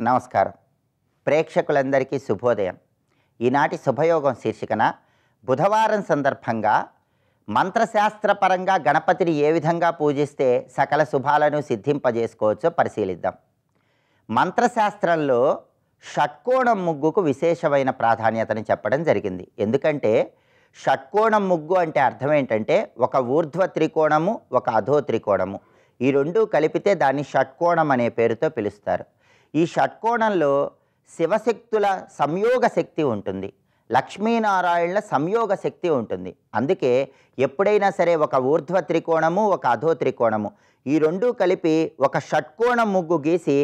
నమస్కారం. ప్రేక్షకులందరికీ శుభోదయం. ఈనాటి శుభయోగం శీర్షికన బుధవారం సందర్భంగా మంత్రశాస్త్రపరంగా గణపతిని ఏ విధంగా పూజిస్తే సకల శుభాలను సిద్ధింపజేసుకోవచ్చో పరిశీలిద్దాం. మంత్రశాస్త్రంలో షట్కోణం ముగ్గుకు విశేషమైన ప్రాధాన్యతను చెప్పడం జరిగింది. ఎందుకంటే షట్కోణం ముగ్గు అంటే అర్థం ఏంటంటే ఒక ఊర్ధ్వ త్రికోణము, ఒక అధో త్రికోణము, ఈ రెండు కలిపితే దాన్ని షట్కోణం అనే పేరుతో పిలుస్తారు. ఈ షట్కోణంలో శివశక్తుల సంయోగ శక్తి ఉంటుంది, లక్ష్మీనారాయణుల సంయోగ శక్తి ఉంటుంది. అందుకే ఎప్పుడైనా సరే ఒక ఊర్ధ్వ త్రికోణము, ఒక అధో త్రికోణము, ఈ రెండు కలిపి ఒక షట్కోణం ముగ్గు గీసి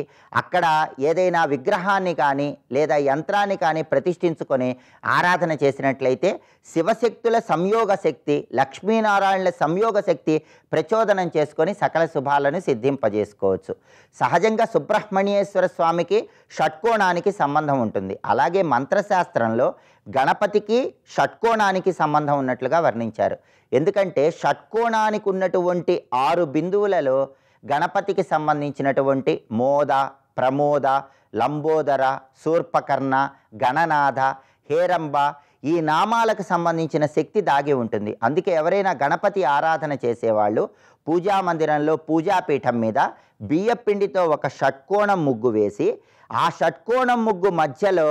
అక్కడ ఏదైనా విగ్రహాన్ని కానీ లేదా యంత్రాన్ని కానీ ప్రతిష్ఠించుకొని ఆరాధన చేసినట్లయితే శివశక్తుల సంయోగ శక్తి, లక్ష్మీనారాయణుల సంయోగ శక్తి ప్రచోదనం చేసుకొని సకల శుభాలను సిద్ధింపజేసుకోవచ్చు. సహజంగా సుబ్రహ్మణ్యేశ్వర స్వామికి షట్కోణానికి సంబంధం ఉంటుంది. అలాగే మంత్రశాస్త్రంలో గణపతికి షట్కోణానికి సంబంధం ఉన్నట్లుగా వర్ణించారు. ఎందుకంటే షట్కోణానికి ఉన్నటువంటి 6 బిందువులలో గణపతికి సంబంధించినటువంటి మోద, ప్రమోద, లంబోదర, శూర్పకర్ణ, గణనాథ, హేరంబ ఈ నామాలకు సంబంధించిన శక్తి దాగి ఉంటుంది. అందుకే ఎవరైనా గణపతి ఆరాధన చేసేవాళ్ళు పూజా మందిరంలో పూజాపీఠం మీద బియ్యపిండితో ఒక షట్కోణం ముగ్గు వేసి ఆ షట్కోణం ముగ్గు మధ్యలో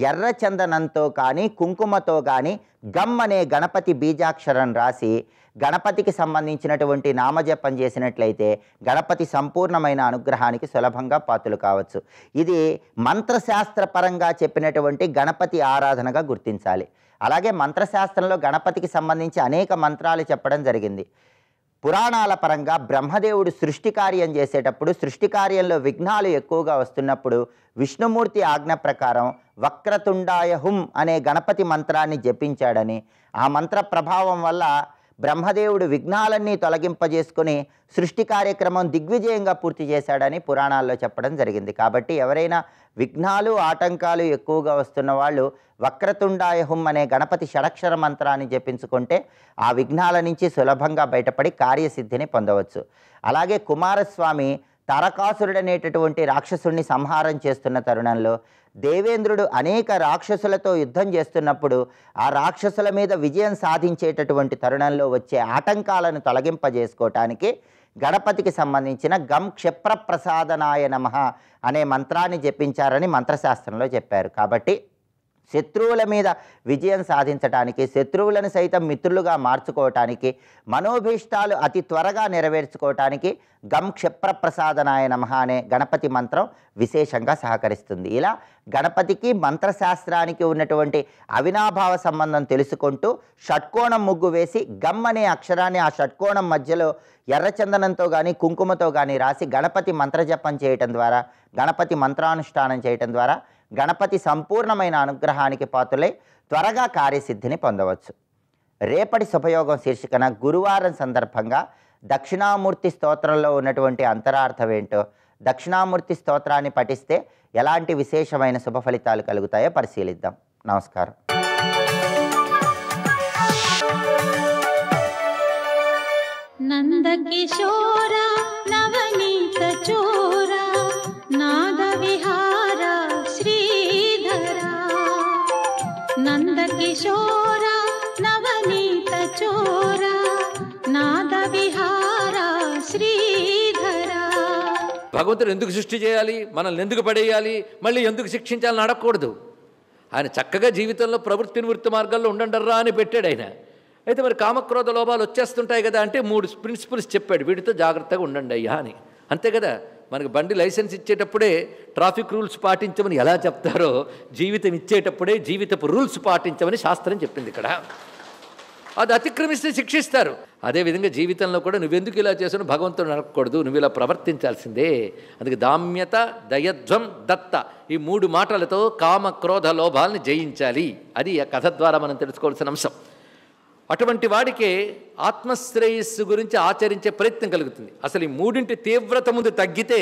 ఎర్రచందనంతో కానీ కుంకుమతో కానీ గమ్ అనే గణపతి బీజాక్షరం రాసి గణపతికి సంబంధించినటువంటి నామజపం చేసినట్లయితే గణపతి సంపూర్ణమైన అనుగ్రహానికి సులభంగా పాత్రలు కావచ్చు. ఇది మంత్రశాస్త్రపరంగా చెప్పినటువంటి గణపతి ఆరాధనగా గుర్తించాలి. అలాగే మంత్రశాస్త్రంలో గణపతికి సంబంధించి అనేక మంత్రాలు చెప్పడం జరిగింది. పురాణాల పరంగా బ్రహ్మదేవుడు సృష్టి కార్యం చేసేటప్పుడు సృష్టి కార్యంలో విఘ్నాలు ఎక్కువగా వస్తున్నప్పుడు విష్ణుమూర్తి ఆజ్ఞ ప్రకారం వక్రతుండాయ హుం అనే గణపతి మంత్రాన్ని జపించాడని, ఆ మంత్ర ప్రభావం వల్ల బ్రహ్మదేవుడు విఘ్నాలన్నీ తొలగింపజేసుకొని సృష్టి కార్యక్రమం దిగ్విజయంగా పూర్తి చేశాడని పురాణాల్లో చెప్పడం జరిగింది. కాబట్టి ఎవరైనా విఘ్నాలు ఆటంకాలు ఎక్కువగా వస్తున్న వాళ్ళు వక్రతుండాయ హుం అనే గణపతి షడక్షర మంత్రాన్ని జపించుకుంటే ఆ విఘ్నాల నుంచి సులభంగా బయటపడి కార్యసిద్ధిని పొందవచ్చు. అలాగే కుమారస్వామి తారకాసురుడు అనేటటువంటి రాక్షసుడిని సంహారం చేస్తున్న తరుణంలో దేవేంద్రుడు అనేక రాక్షసులతో యుద్ధం చేస్తున్నప్పుడు ఆ రాక్షసుల మీద విజయం సాధించేటటువంటి తరుణంలో వచ్చే ఆటంకాలను తొలగింపజేసుకోవటానికి గణపతికి సంబంధించిన గం క్షిప్రప్రసాదనాయ నమః అనే మంత్రాన్ని జపించారని మంత్రశాస్త్రంలో చెప్పారు. కాబట్టి శత్రువుల మీద విజయం సాధించటానికి, శత్రువులను సైతం మిత్రులుగా మార్చుకోవటానికి, మనోభీష్టాలు అతి త్వరగా నెరవేర్చుకోవటానికి గం క్షిప్రప్రసాదనాయ నమః అనే గణపతి మంత్రం విశేషంగా సహకరిస్తుంది. ఇలా గణపతికి మంత్రశాస్త్రానికి ఉన్నటువంటి అవినాభావ సంబంధం తెలుసుకుంటూ షట్కోణం ముగ్గు వేసి గమ్ అనే అక్షరాన్ని ఆ షట్కోణం మధ్యలో ఎర్రచందనంతో కానీ కుంకుమతో కానీ రాసి గణపతి మంత్రజపం చేయటం ద్వారా, గణపతి మంత్రానుష్ఠానం చేయటం ద్వారా గణపతి సంపూర్ణమైన అనుగ్రహానికి పాత్రులై త్వరగా కార్యసిద్ధిని పొందవచ్చు. రేపటి శుభయోగం శీర్షికన గురువారం సందర్భంగా దక్షిణామూర్తి స్తోత్రంలో ఉన్నటువంటి అంతరార్థం ఏంటో, దక్షిణామూర్తి స్తోత్రాన్ని పఠిస్తే ఎలాంటి విశేషమైన శుభ ఫలితాలు కలుగుతాయో పరిశీలిద్దాం. నమస్కారం. నందకిశోర నవనీత చోర నాద విహార శ్రీధర, నందకిశోర నవనీత చోర నాద విహార శ్రీధర. భగవంతుడు ఎందుకు సృష్టి చేయాలి, మనల్ని ఎందుకు పడేయాలి, మళ్ళీ ఎందుకు శిక్షించాలని అడగకూడదు. ఆయన చక్కగా జీవితంలో ప్రవృత్తి నివృత్తి మార్గాల్లో ఉండండర్రా అని పెట్టాడు ఆయన. అయితే మరి కామక్రోధ లోపాలు వచ్చేస్తుంటాయి కదా అంటే 3 ప్రిన్సిపల్స్ చెప్పాడు, వీటితో జాగ్రత్తగా ఉండండి అయ్యా అని. అంతే కదా, మనకు బండి లైసెన్స్ ఇచ్చేటప్పుడే ట్రాఫిక్ రూల్స్ పాటించమని ఎలా చెప్తారో జీవితం ఇచ్చేటప్పుడే జీవితపు రూల్స్ పాటించమని శాస్త్రం చెప్పింది ఇక్కడ. అది అతిక్రమిస్తే శిక్షిస్తారు. అదేవిధంగా జీవితంలో కూడా నువ్వెందుకు ఇలా చేసాను భగవంతుడు నడకూడదు, నువ్వు ఇలా ప్రవర్తించాల్సిందే. అందుకే దామ్యత, దయధ్వం, దత్త ఈ 3 మాటలతో కామ క్రోధ లోభాలని జయించాలి. అది ఆ కథ ద్వారా మనం తెలుసుకోవాల్సిన అంశం. అటువంటి వాడికే ఆత్మశ్రేయస్సు గురించి ఆచరించే ప్రయత్నం కలుగుతుంది. అసలు ఈ 3 తీవ్రత ముందు తగ్గితే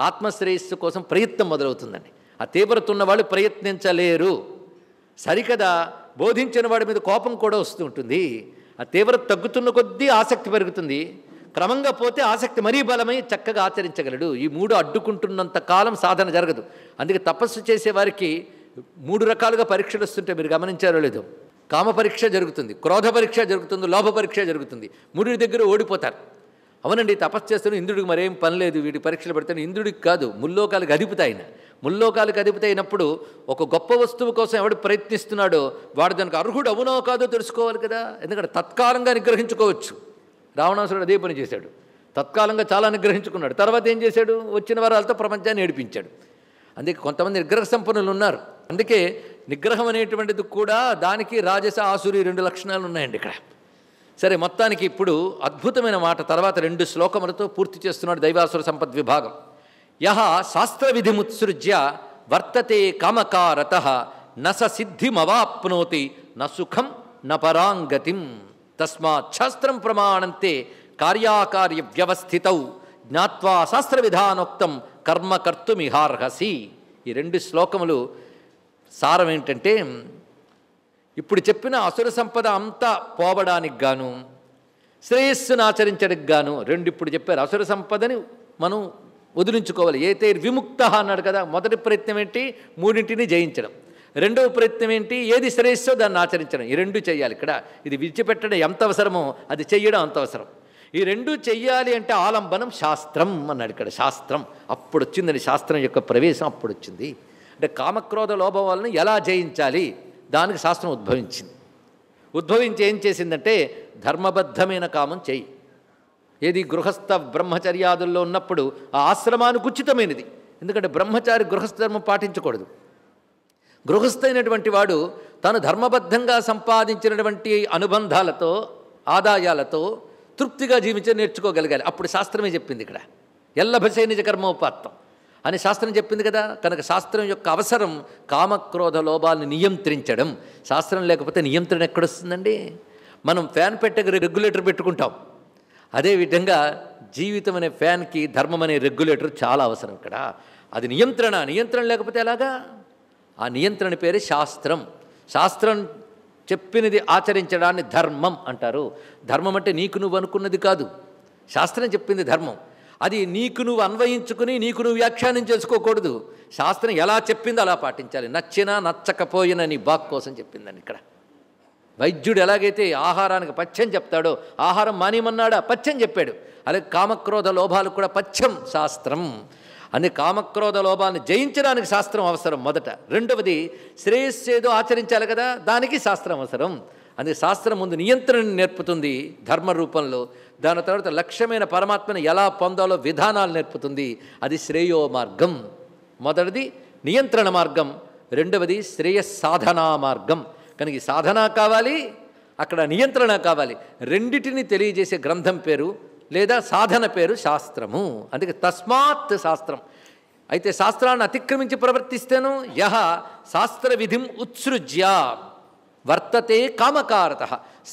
ఆత్మశ్రేయస్సు కోసం ప్రయత్నం మొదలవుతుందండి. ఆ తీవ్రత ఉన్నవాళ్ళు ప్రయత్నించలేరు. సరికదా బోధించిన వాడి మీద కోపం కూడా వస్తూ ఉంటుంది. ఆ తీవ్రత తగ్గుతున్న కొద్దీ ఆసక్తి పెరుగుతుంది. క్రమంగా పోతే ఆసక్తి మరీ బలమై చక్కగా ఆచరించగలడు. ఈ 3 అడ్డుకుంటున్నంత కాలం సాధన జరగదు. అందుకే తపస్సు చేసేవారికి 3 రకాలుగా పరీక్షలు వస్తుంటే మీరు గమనించారో లేదో. కామ పరీక్ష జరుగుతుంది, క్రోధ పరీక్ష జరుగుతుంది, లోభ పరీక్ష జరుగుతుంది. 3 దగ్గర ఓడిపోతారు. అవునండి, తపస్సు చేస్తున్న ఇంద్రుడికి మరేం పని లేదు, వీటి పరీక్షలు పెడతాను. ఇంద్రుడికి కాదు, ముల్లోకాలకు అధిపతి ఆయన. ముల్లోకాలకు అధిపతి అయినప్పుడు ఒక గొప్ప వస్తువు కోసం ఎవడు ప్రయత్నిస్తున్నాడో వాడు దానికి అర్హుడు అవునో కాదో తెలుసుకోవాలి కదా. ఎందుకంటే తత్కాలంగా నిగ్రహించుకోవచ్చు. రావణాసురుడు అదే పని చేశాడు. తత్కాలంగా చాలా నిగ్రహించుకున్నాడు. తర్వాత ఏం చేశాడు? వచ్చిన వరాలతో ప్రపంచాన్ని ఏడిపించాడు. అందుకే కొంతమంది నిగ్రహ సంపన్నులు ఉన్నారు. అందుకే నిగ్రహం అనేటువంటిది కూడా దానికి రాజస ఆసురి 2 లక్షణాలు ఉన్నాయండి ఇక్కడ. సరే, మొత్తానికి ఇప్పుడు అద్భుతమైన మాట తర్వాత 2 శ్లోకములతో పూర్తి చేస్తున్నాడు దైవాసుర సంపద్విభాగం. యహ శాస్త్ర విధిముత్సృజ్య వర్తతే కామకారతః న స సిద్ధిమవాప్నోతి న సుఖం న పరాంగతిం తస్మాత్ శాస్త్రం ప్రమాణంతే కార్యాకార్య వ్యవస్థితౌ జ్ఞాత్వా శాస్త్ర విధానోక్తం కర్మ కర్తుమిహార్హసి. ఈ 2 శ్లోకములు సారం ఏంటంటే, ఇప్పుడు చెప్పిన అసుర సంపద అంతా పోవడానికి గాను శ్రేయస్సును ఆచరించడానికి గాను 2 ఇప్పుడు చెప్పారు. అసుర సంపదని మనం వదిలించుకోవాలి. ఏతైర్ విముక్త అన్నాడు కదా. మొదటి ప్రయత్నం ఏంటి? 3 జయించడం. రెండవ ప్రయత్నం ఏంటి? ఏది శ్రేయస్సో దాన్ని ఆచరించడం. ఈ 2 చేయాలి. ఇక్కడ ఇది విడిచిపెట్టడం ఎంత అవసరమో అది చెయ్యడం అంత అవసరం. ఈ 2 చెయ్యాలి అంటే ఆలంబనం శాస్త్రం అన్నాడు ఇక్కడ. శాస్త్రం అప్పుడు వచ్చిందని, శాస్త్రం యొక్క ప్రవేశం అప్పుడు వచ్చింది. అంటే కామక్రోధ లోభ వాళ్ళని ఎలా జయించాలి దానికి శాస్త్రం ఉద్భవించింది. ఉద్భవించి ఏం చేసిందంటే ధర్మబద్ధమైన కామం చెయ్యి. ఏది? గృహస్థ బ్రహ్మచర్యాదుల్లో ఉన్నప్పుడు ఆ ఆశ్రమానికి ఉచితమైనది. ఎందుకంటే బ్రహ్మచారి గృహస్థ ధర్మం పాటించకూడదు. గృహస్థైనటువంటి వాడు తాను ధర్మబద్ధంగా సంపాదించినటువంటి అనుబంధాలతో ఆదాయాలతో తృప్తిగా జీవించే నేర్చుకోగలగాలి. అప్పుడు శాస్త్రమే చెప్పింది ఇక్కడ. ఎల్లభసే నిజ కర్మోపాత్తం అని శాస్త్రం చెప్పింది కదా. కనుక శాస్త్రం యొక్క అవసరం కామక్రోధ లోభాలను నియంత్రించడం. శాస్త్రం లేకపోతే నియంత్రణ ఎక్కడొస్తుందండి? మనం ఫ్యాన్ పెట్టక రెగ్యులేటర్ పెట్టుకుంటాం. అదేవిధంగా జీవితం అనే ఫ్యాన్కి ధర్మం అనే రెగ్యులేటర్ చాలా అవసరం ఇక్కడ. అది నియంత్రణ. నియంత్రణ లేకపోతే ఎలాగా? ఆ నియంత్రణ పేరే శాస్త్రం. శాస్త్రం చెప్పినది ఆచరించడాన్ని ధర్మం అంటారు. ధర్మం అంటే నీకు నువ్వు అనుకున్నది కాదు. శాస్త్రం చెప్పింది ధర్మం. అది నీకు నువ్వు అన్వయించుకుని నీకు నువ్వు వ్యాఖ్యానం చేసుకోకూడదు. శాస్త్రం ఎలా చెప్పిందో అలా పాటించాలి. నచ్చినా నచ్చకపోయినా నీ బాగు కోసం చెప్పిందని ఇక్కడ. వైద్యుడు ఎలాగైతే ఆహారానికి పథ్యం చెప్తాడో, ఆహారం మానేమన్నాడా? పథ్యం చెప్పాడు. అలాగే కామక్రోధ లోభాలు కూడా పథ్యం శాస్త్రం. అన్ని కామక్రోధ లోభాలను జయించడానికి శాస్త్రం అవసరం మొదట. రెండవది శ్రేయస్సు ఏదో ఆచరించాలి కదా, దానికి శాస్త్రం అవసరం. అందుకే శాస్త్రం ముందు నియంత్రణ నేర్పుతుంది ధర్మ రూపంలో. దాని తర్వాత లక్ష్యమైన పరమాత్మను ఎలా పొందాలో విధానాలు నేర్పుతుంది. అది శ్రేయో మార్గం. మొదటిది నియంత్రణ మార్గం, రెండవది శ్రేయస్సాధనా మార్గం. కనుక ఈ సాధన కావాలి, అక్కడ నియంత్రణ కావాలి. రెండిటిని తెలియజేసే గ్రంథం పేరు లేదా సాధన పేరు శాస్త్రము. అందుకే తస్మాత్ శాస్త్రం. అయితే శాస్త్రాన్ని అతిక్రమించి ప్రవర్తిస్తేను యహ శాస్త్ర విధిం ఉత్సృజ్య వర్తతే కామకారత.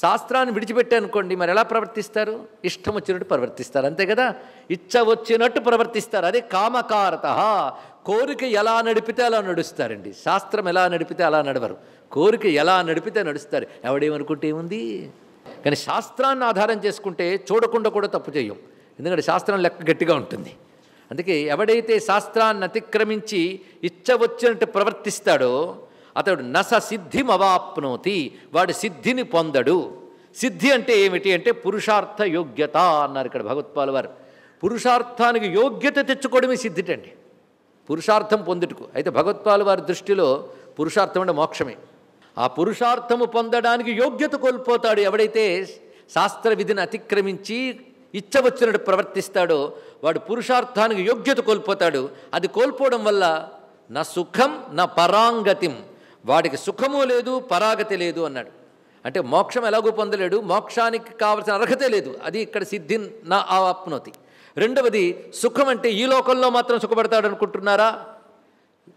శాస్త్రాన్ని విడిచిపెట్టానుకోండి, మరి ఎలా ప్రవర్తిస్తారు? ఇష్టం వచ్చినట్టు ప్రవర్తిస్తారు, అంతే కదా. ఇచ్చ వచ్చినట్టు ప్రవర్తిస్తారు, అదే కామకారత. కోరిక ఎలా నడిపితే అలా నడుస్తారండి. శాస్త్రం ఎలా నడిపితే అలా నడవరు. కోరిక ఎలా నడిపితే నడుస్తారు. ఎవడేమనుకుంటే ఏముంది? కానీ శాస్త్రాన్ని ఆధారం చేసుకుంటే చూడకుండా కూడా తప్పు చేయం. ఎందుకంటే శాస్త్రం లెక్క గట్టిగా ఉంటుంది. అందుకే ఎవడైతే శాస్త్రాన్ని అతిక్రమించి ఇచ్చ వచ్చినట్టు ప్రవర్తిస్తాడో అతడు నస సిద్ధిం అవాప్నోతి, వాడు సిద్ధిని పొందడు. సిద్ధి అంటే ఏమిటి అంటే పురుషార్థ యోగ్యత అన్నారు ఇక్కడ భగవత్పాల్ వారు. పురుషార్థానికి యోగ్యత తెచ్చుకోవడమే సిద్ధిటండి, పురుషార్థం పొందుటకు. అయితే భగవత్పాల్ వారి దృష్టిలో పురుషార్థం అంటే మోక్షమే. ఆ పురుషార్థము పొందడానికి యోగ్యత కోల్పోతాడు ఎవడైతే శాస్త్ర విధిని అతిక్రమించి ఇచ్చ వచ్చినట్టు ప్రవర్తిస్తాడో వాడు పురుషార్థానికి యోగ్యత కోల్పోతాడు. అది కోల్పోవడం వల్ల నా సుఖం నా పరాంగతిం, వాడికి సుఖము లేదు పరాగతి లేదు అన్నాడు. అంటే మోక్షం ఎలాగో పొందలేడు, మోక్షానికి కావలసిన అర్హతే లేదు. అది ఇక్కడ సిద్ధి నా ఆప్నోతి. రెండవది సుఖం అంటే ఈ లోకంలో మాత్రం సుఖపడతాడు అనుకుంటున్నారా?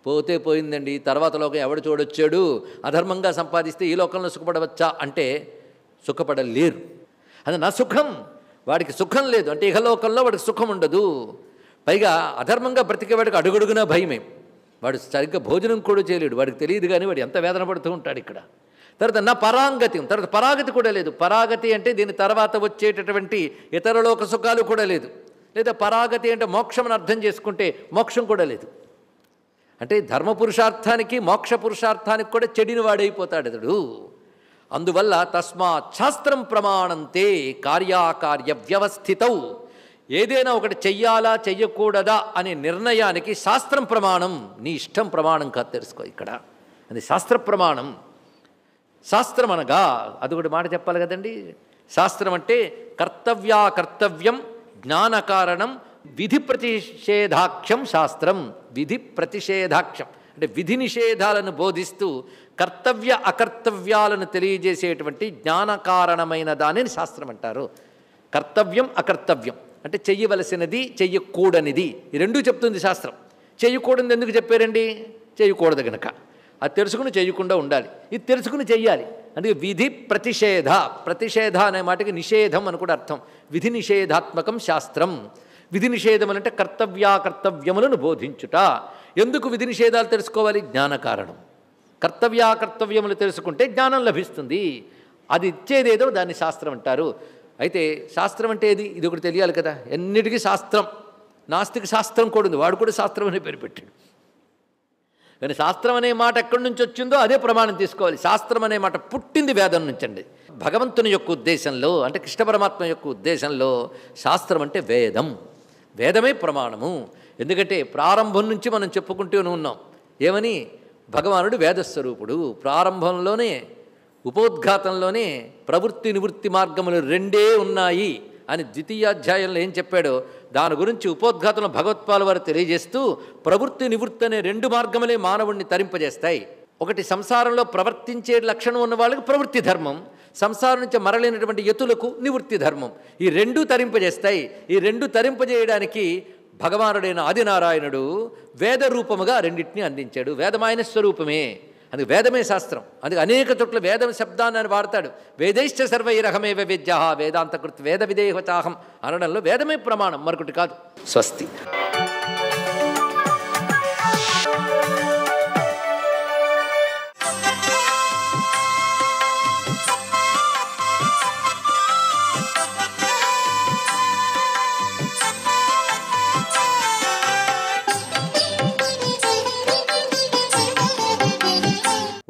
పోతే పోయిందండి, తర్వాత లోకం ఎవడు చూడొచ్చాడు. అధర్మంగా సంపాదిస్తే ఈ లోకంలో సుఖపడవచ్చా అంటే సుఖపడలేరు. అది నా సుఖం, వాడికి సుఖం లేదు అంటే ఇహలోకంలో వాడికి సుఖం ఉండదు. పైగా అధర్మంగా బ్రతికేవాడికి అడుగడుగునా భయమే. వాడు సరిగ్గా భోజనం కూడా చేయలేడు, వాడికి తెలియదు. కానీ వాడు ఎంత వేదన పడుతూ ఉంటాడు ఇక్కడ. తర్వాత నా పరాంగతి, తర్వాత పరాగతి కూడా లేదు. పరాగతి అంటే దీని తర్వాత వచ్చేటటువంటి ఇతరలోక సుఖాలు కూడా లేదు. లేదా పరాగతి అంటే మోక్షం అని అర్థం చేసుకుంటే మోక్షం కూడా లేదు. అంటే ధర్మ పురుషార్థానికి మోక్ష పురుషార్థానికి కూడా చెడిన వాడైపోతాడు అతడు. అందువల్ల తస్మాత్ శాస్త్రం ప్రమాణంతే కార్యాకార్య వ్యవస్థితౌ. ఏదైనా ఒకటి చెయ్యాలా చెయ్యకూడదా అనే నిర్ణయానికి శాస్త్రం ప్రమాణం. నీ ఇష్టం ప్రమాణం కాదు, తెలుసుకో ఇక్కడ. అది శాస్త్ర ప్రమాణం. శాస్త్రం అనగా అదొకటి మాట చెప్పాలి కదండి. శాస్త్రం అంటే కర్తవ్యం జ్ఞానకారణం విధి ప్రతిషేధాఖ్యం శాస్త్రం. విధి ప్రతిషేధాఖ్యం అంటే విధి నిషేధాలను బోధిస్తూ కర్తవ్య అకర్తవ్యాలను తెలియజేసేటువంటి జ్ఞానకారణమైన దానిని శాస్త్రం అంటారు. కర్తవ్యం అకర్తవ్యం అంటే చెయ్యవలసినది చెయ్యకూడనిది, ఈ రెండూ చెప్తుంది శాస్త్రం. చెయ్యకూడనిది ఎందుకు చెప్పారండి? చేయకూడదు గనక. అది తెలుసుకుని చేయకుండా ఉండాలి, ఇది తెలుసుకుని చెయ్యాలి. అందుకే విధి ప్రతిషేధ. ప్రతిషేధ అనే మాటకి నిషేధం అని కూడా అర్థం. విధి నిషేధాత్మకం శాస్త్రం. విధి నిషేధములు అంటే కర్తవ్యాకర్తవ్యములను బోధించుట. ఎందుకు విధి నిషేధాలు తెలుసుకోవాలి? జ్ఞానకారణం. కర్తవ్యాకర్తవ్యములు తెలుసుకుంటే జ్ఞానం లభిస్తుంది. అది ఇచ్చేదేదో దాన్ని శాస్త్రం అంటారు. అయితే శాస్త్రం అంటే ఏది? ఇది ఒకటి తెలియాలి కదా. ఎన్నిటికీ శాస్త్రం. నాస్తిక శాస్త్రం కూడా ఉంది, వాడు కూడా శాస్త్రం అనే పేరు పెట్టాడు. కానీ శాస్త్రం అనే మాట ఎక్కడి నుంచి వచ్చిందో అదే ప్రమాణం తీసుకోవాలి. శాస్త్రం అనే మాట పుట్టింది వేదం నుంచి అండి. భగవంతుని యొక్క ఉద్దేశంలో అంటే కృష్ణ పరమాత్మ యొక్క ఉద్దేశంలో శాస్త్రం అంటే వేదం. వేదమే ప్రమాణము. ఎందుకంటే ప్రారంభం నుంచి మనం చెప్పుకుంటూనే ఉన్నాం. ఏమని? భగవానుడు వేదస్వరూపుడు. ప్రారంభంలోనే ఉపోద్ఘాతంలోనే ప్రవృత్తి నివృత్తి మార్గములు రెండే ఉన్నాయి అని ద్వితీయాధ్యాయంలో ఏం చెప్పాడో దాని గురించి ఉపోద్ఘాతంలో భగవత్పాల వారు తెలియజేస్తూ ప్రవృత్తి నివృత్తి అనే రెండు మార్గములే మానవుణ్ణి తరింపజేస్తాయి. ఒకటి సంసారంలో ప్రవర్తించే లక్షణం ఉన్న వాళ్ళకి ప్రవృత్తి ధర్మం, సంసారం నుంచి మరలేనటువంటి యతులకు నివృత్తి ధర్మం. ఈ రెండూ తరింపజేస్తాయి. ఈ రెండు తరింపజేయడానికి భగవానుడైన ఆదినారాయణుడు వేద రూపముగా రెండింటినీ అందించాడు. వేదమాయన స్వరూపమే. అందుకు వేదమే శాస్త్రం. అందుకు అనేక చోట్ల వేదం శబ్దాన్ని అని వాడతాడు. వేదైశ్చ సర్వైరహమేవ వేద్య వేదాంతకృత్ వేద విదేహచాహం అనడంలో వేదమే ప్రమాణం, మరొకటి కాదు. స్వస్తి.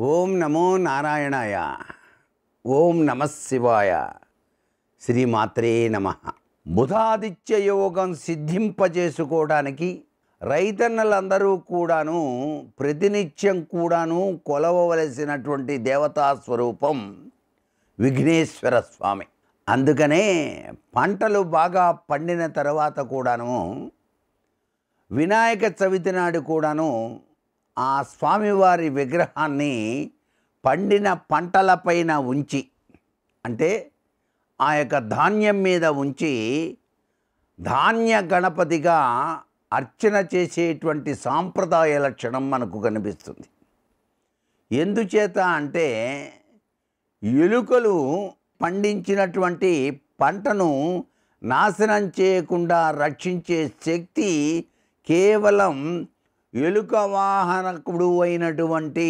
ఓం నమో నారాయణాయ. ఓం నమః శివాయ. శ్రీమాత్రే నమః. బుధాదిత్య యోగం సిద్ధింపజేసుకోవడానికి రైతన్నలందరూ కూడాను ప్రతినిత్యం కూడాను కొలవవలసినటువంటి దేవతా స్వరూపం విఘ్నేశ్వర స్వామి. అందుకనే పంటలు బాగా పండిన తర్వాత కూడాను వినాయక చవితి నాడు కూడాను ఆ స్వామివారి విగ్రహాన్ని పండిన పంటలపైన ఉంచి, అంటే ఆ యొక్క ధాన్యం మీద ఉంచి ధాన్య గణపతిగా అర్చన చేసేటువంటి సాంప్రదాయ లక్షణం మనకు కనిపిస్తుంది. ఎందుచేత అంటే ఎలుకలు పండించినటువంటి పంటను నాశనం చేయకుండా రక్షించే శక్తి కేవలం ఎలుక వాహనకుడు అయినటువంటి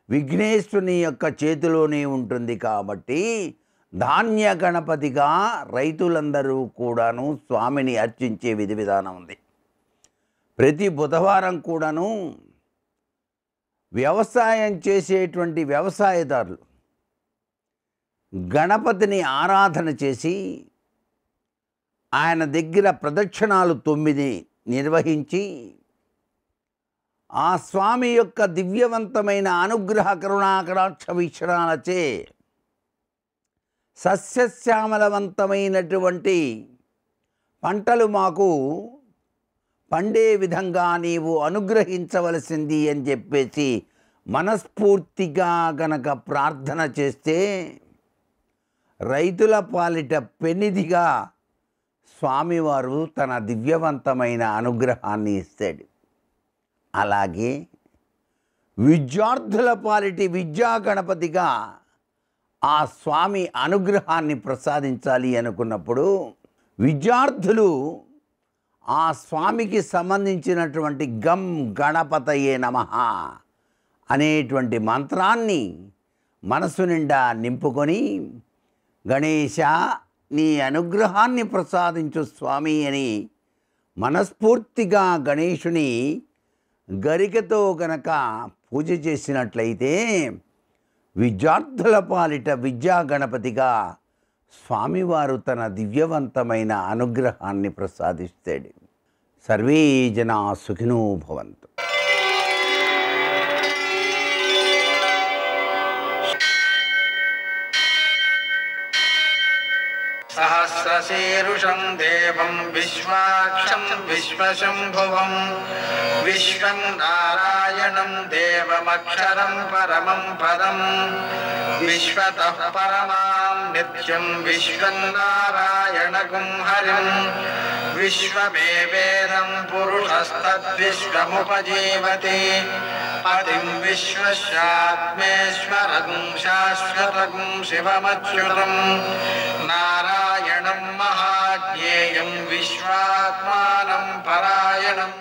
విఘ్నేశ్వరుని యొక్క చేతిలోనే ఉంటుంది. కాబట్టి ధాన్య గణపతిగా రైతులందరూ కూడాను స్వామిని అర్చించే విధి విధానం ఉంది. ప్రతి బుధవారం కూడాను వ్యవసాయం చేసేటువంటి వ్యవసాయదారులు గణపతిని ఆరాధన చేసి ఆయన దగ్గర ప్రదక్షిణాలు 9 నిర్వహించి ఆ స్వామి యొక్క దివ్యవంతమైన అనుగ్రహ కరుణాకటాక్ష వీక్షణాలచే సస్యశ్యామలవంతమైనటువంటి పంటలు మాకు పండే విధంగా నీవు అనుగ్రహించవలసింది అని చెప్పేసి మనస్ఫూర్తిగా గనక ప్రార్థన చేస్తే రైతుల పాలిట పెన్నిదిగా స్వామివారు తన దివ్యవంతమైన అనుగ్రహాన్ని ఇస్తాడు. అలాగే విద్యార్థుల పాలిటి విద్యా గణపతిగా ఆ స్వామి అనుగ్రహాన్ని ప్రసాదించాలి అనుకున్నప్పుడు విద్యార్థులు ఆ స్వామికి సంబంధించినటువంటి గం గణపతయే నమః అనేటువంటి మంత్రాన్ని మనసు నిండా నింపుకొని గణేశ నీ అనుగ్రహాన్ని ప్రసాదించు స్వామి అని మనస్ఫూర్తిగా గణేశుని గరికతో గనక పూజ చేసినట్లయితే విద్యార్థుల పాలిట విద్యా గణపతిగా స్వామివారు తన దివ్యవంతమైన అనుగ్రహాన్ని ప్రసాదిస్తాడు. సర్వే జనా సుఖినో భవంతు. సహస్రశీరుషం దేవం విశ్వాక్షం విశ్వశంభువం విశ్వం నారాయణం దేవమక్షరం పరమం పదం విశ్వతః పరమాం నిత్యం విశ్వం నారాయణగుం హరిం విశ్వమేవేదం పురుషస్తద్విశ్వముపజీవతి పతిం విశ్వస్యాత్మేశ్వరగుం శాశ్వతగుం శివమచ్యుతం నారాయణం మహాజ్ఞేయం విశ్వాత్మానం పరాయణం.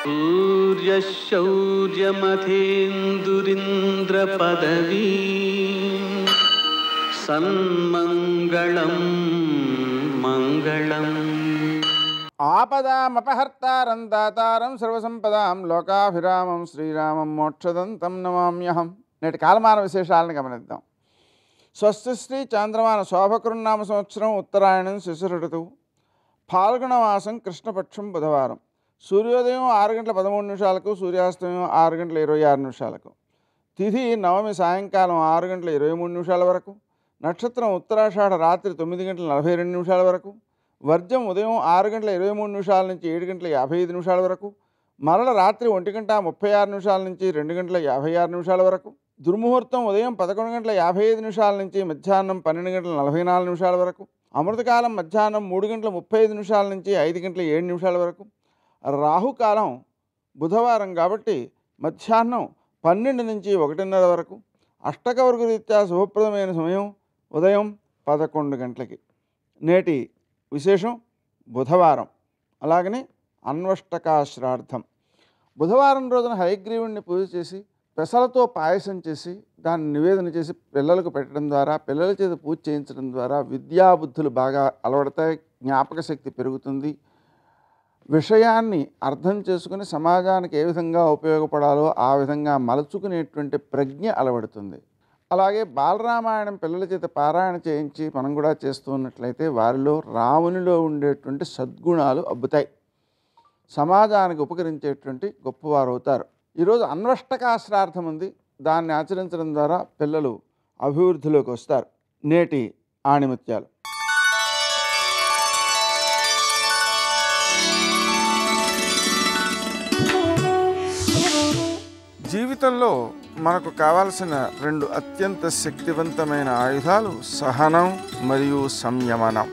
సూర్యశౌర్యమథేందురింద్రపదవీ సన్మంగళం మంగళం. ఆపదామపహర్తారం దాతారం సర్వసంపదాం లోకాభిరామం శ్రీరామం మోక్షదంతం నమామ్యహం. నేటి కాలమాన విశేషాలను గమనిద్దాం. స్వస్తి శ్రీ చాంద్రమాన శోభకృన్నామ సంవత్సరం ఉత్తరాయణం శిశిర ఋతువు ఫాల్గుణమాసం కృష్ణపక్షం బుధవారం. సూర్యోదయం 6:13 సూర్యాస్తమయం 6:26. తిథి నవమి సాయంకాలం 6:23 వరకు. నక్షత్రం ఉత్తరాషాఢ రాత్రి 9:42 వరకు. వర్జం ఉదయం 6:23 నుంచి 7:55 వరకు. మరల రాత్రి 1:36 నుంచి 2:56 వరకు. దుర్ముహూర్తం ఉదయం 11:55 నుంచి మధ్యాహ్నం 12:44 వరకు. అమృతకాలం మధ్యాహ్నం 3:35 నుంచి 5:07 వరకు. రాహుకాలం బుధవారం కాబట్టి మధ్యాహ్నం 12 నుంచి 1:30 వరకు. అష్టకవర్గ రీత్యా శుభప్రదమైన సమయం ఉదయం 11 గంటలకి. నేటి విశేషం బుధవారం, అలాగనే అన్వష్టకాశ్రార్థం. బుధవారం రోజున హయగ్రీవుణ్ణి పూజ చేసి పెసలతో పాయసం చేసి దాన్ని నివేదన చేసి పిల్లలకు పెట్టడం ద్వారా, పిల్లల చేత పూజ చేయించడం ద్వారా విద్యాబుద్ధులు బాగా అలవడతాయి, జ్ఞాపక శక్తి పెరుగుతుంది. విషయాన్ని అర్థం చేసుకుని సమాజానికి ఏ విధంగా ఉపయోగపడాలో ఆ విధంగా మలుచుకునేటువంటి ప్రజ్ఞ అలవడుతుంది. అలాగే బాలరామాయణం పిల్లల చేత పారాయణ చేయించి మనం కూడా చేస్తూ ఉన్నట్లయితే వారిలో రామునిలో ఉండేటువంటి సద్గుణాలు అబ్బుతాయి, సమాజానికి ఉపకరించేటువంటి గొప్పవారు అవుతారు. ఈరోజు అన్వష్టకాశ్రార్థం ఉంది, దాన్ని ఆచరించడం ద్వారా పిల్లలు అభివృద్ధిలోకి వస్తారు. నేటి ఆణిముత్యాలు. జీవితంలో మనకు కావాల్సిన 2 అత్యంత శక్తివంతమైన ఆయుధాలు సహనం మరియు సంయమనం.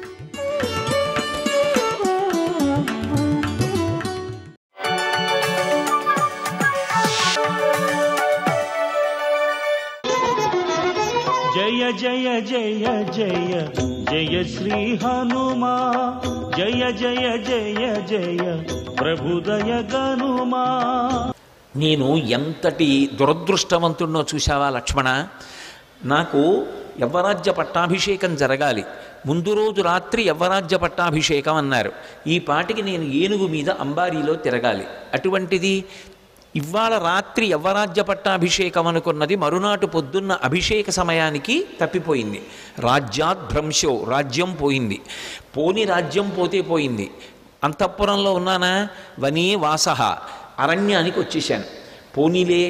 జయ జయ జయ జయ జయ శ్రీ హనుమా, జయ జయ జయ జయ ప్రభుదయ గనుమా. నేను ఎంతటి దురదృష్టవంతుడినో చూశావా లక్ష్మణ. నాకు యవ్వరాజ్య పట్టాభిషేకం జరగాలి, ముందు రోజు రాత్రి యవ్వరాజ్య పట్టాభిషేకం అన్నారు. ఈ పాటికి నేను ఏనుగు మీద అంబారీలో తిరగాలి. అటువంటిది ఇవాళ రాత్రి యవ్వరాజ్య పట్టాభిషేకం అనుకున్నది మరునాటు పొద్దున్న అభిషేక సమయానికి తప్పిపోయింది. రాజ్యాద్భ్రంశో, రాజ్యం పోయింది. పోని రాజ్యం పోతే పోయింది. అంతఃపురంలో ఉన్నానా, వనే వాసహ, అరణ్యానికి వచ్చేసాను. పోనీలే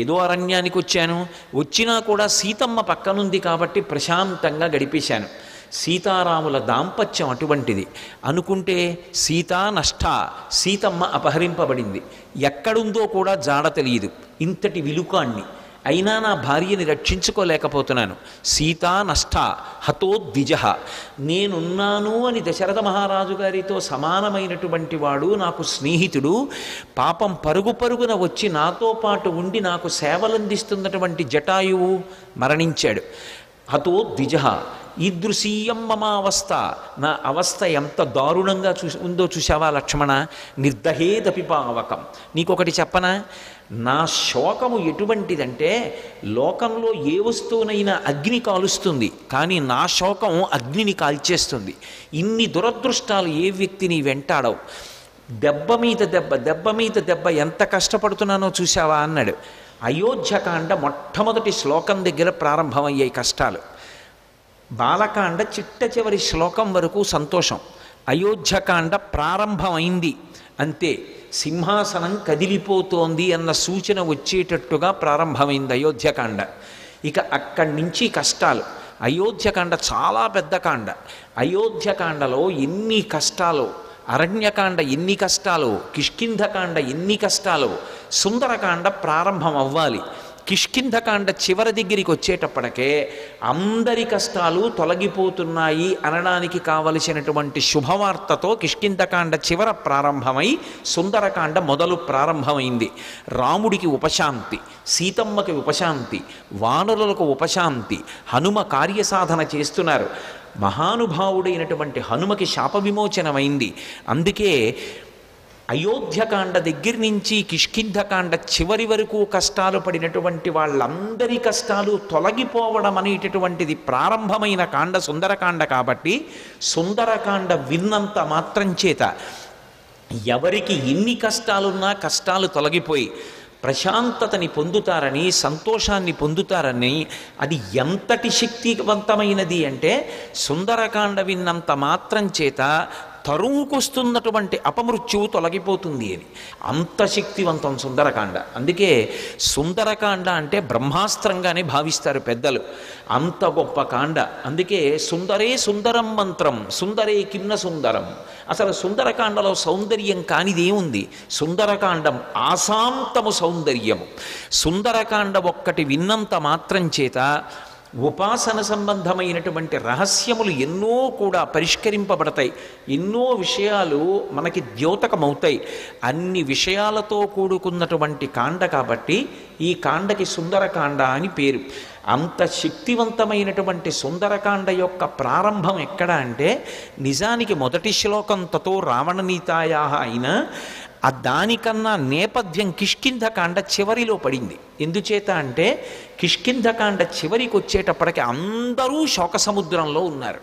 ఏదో అరణ్యానికి వచ్చాను, వచ్చినా కూడా సీతమ్మ పక్కనుంది కాబట్టి ప్రశాంతంగా గడిపేశాను. సీతారాముల దాంపత్యం అటువంటిది అనుకుంటే సీతా నష్ట, సీతమ్మ అపహరింపబడింది. ఎక్కడుందో కూడా జాడ తెలియదు. ఇంతటి విలుకాణ్ణి అయినా నా భార్యని రక్షించుకోలేకపోతున్నాను. సీతా నష్ట హతో ద్విజ, నేనున్నాను అని దశరథ మహారాజు గారితో సమానమైనటువంటి వాడు, నాకు స్నేహితుడు, పాపం పరుగు పరుగున వచ్చి నాతో పాటు ఉండి నాకు సేవలందిస్తున్నటువంటి జటాయువు మరణించాడు. హతో ద్విజ, ఈదృశీయం మమావస్థ, నా అవస్థ ఎంత దారుణంగా ఉందో చూసావా లక్ష్మణ. నిర్దహేదపి పావకం. నీకొకటి చెప్పనా, నా శోకము ఎటువంటిదంటే లోకంలో ఏ వస్తువునైనా అగ్ని కాలుస్తుంది, కానీ నా శోకం అగ్నిని కాల్చేస్తుంది. ఇన్ని దురదృష్టాలు ఏ వ్యక్తిని వెంటాడవు. దెబ్బ మీద దెబ్బ, దెబ్బ మీద దెబ్బ, ఎంత కష్టపడుతున్నానో చూసావా అన్నాడు. అయోధ్యకాండ మొట్టమొదటి శ్లోకం దగ్గర ప్రారంభమయ్యాయి కష్టాలు. బాలకాండ చిట్ట చివరి శ్లోకం వరకు సంతోషం. అయోధ్యకాండ ప్రారంభమైంది అంతే, సింహాసనం కదిలిపోతోంది అన్న సూచన వచ్చేటట్టుగా ప్రారంభమైంది అయోధ్యకాండ. ఇక అక్కడి నుంచి కష్టాలు. అయోధ్యకాండ చాలా పెద్ద కాండ. అయోధ్యకాండలో ఎన్ని కష్టాలు, అరణ్యకాండ ఎన్ని కష్టాలు, కిష్కింధకాండ ఎన్ని కష్టాలు. సుందరకాండ ప్రారంభం అవ్వాలి. కిష్కింధకాండ చివరి దగ్గరికి వచ్చేటప్పటికే అందరి కష్టాలు తొలగిపోతున్నాయి అనడానికి కావలసినటువంటి శుభవార్తతో కిష్కింధకాండ చివర ప్రారంభమై సుందరకాండ మొదలు ప్రారంభమైంది. రాముడికి ఉపశాంతి, సీతమ్మకి ఉపశాంతి, వానరులకు ఉపశాంతి, హనుమ కార్యసాధన చేస్తున్నారు. మహానుభావుడైనటువంటి హనుమకి శాప విమోచనమైంది. అందుకే అయోధ్యకాండ దగ్గర నుంచి కిష్కింధకాండ చివరి వరకు కష్టాలు పడినటువంటి వాళ్ళందరి కష్టాలు తొలగిపోవడం అనేటటువంటిది ప్రారంభమైన కాండ సుందరకాండ. కాబట్టి సుందరకాండ విన్నంత మాత్రం చేత ఎవరికి ఎన్ని కష్టాలున్నా కష్టాలు తొలగిపోయి ప్రశాంతతని పొందుతారని, సంతోషాన్ని పొందుతారని. అది ఎంతటి శక్తివంతమైనది అంటే సుందరకాండ విన్నంత మాత్రం చేత తరువుకొస్తున్నటువంటి అపమృత్యువు తొలగిపోతుంది అని. అంత శక్తివంతం సుందరకాండ. అందుకే సుందరకాండ అంటే బ్రహ్మాస్త్రంగానే భావిస్తారు పెద్దలు. అంత గొప్ప కాండ. అందుకే సుందరే సుందరం మంత్రం, సుందరే కిన్న సుందరం. అసలు సుందరకాండలో సౌందర్యం కానిదేముంది? సుందరకాండం ఆశాంతము సౌందర్యము. సుందరకాండ ఒక్కటి విన్నంత మాత్రం చేత ఉపాసన సంబంధమైనటువంటి రహస్యములు ఎన్నో కూడా పరిష్కరింపబడతాయి. ఎన్నో విషయాలు మనకి ద్యోతకమవుతాయి. అన్ని విషయాలతో కూడుకున్నటువంటి కాండ కాబట్టి ఈ కాండకి సుందరకాండ అని పేరు. అంత శక్తివంతమైనటువంటి సుందరకాండ యొక్క ప్రారంభం ఎక్కడ అంటే నిజానికి మొదటి శ్లోకం తతో రావణనీతాయా అయినా ఆ దానికన్నా నేపథ్యం కిష్కింధకాండ చివరిలో పడింది. ఎందుచేత అంటే కిష్కింధకాండ చివరికి వచ్చేటప్పటికి అందరూ శోక సముద్రంలో ఉన్నారు.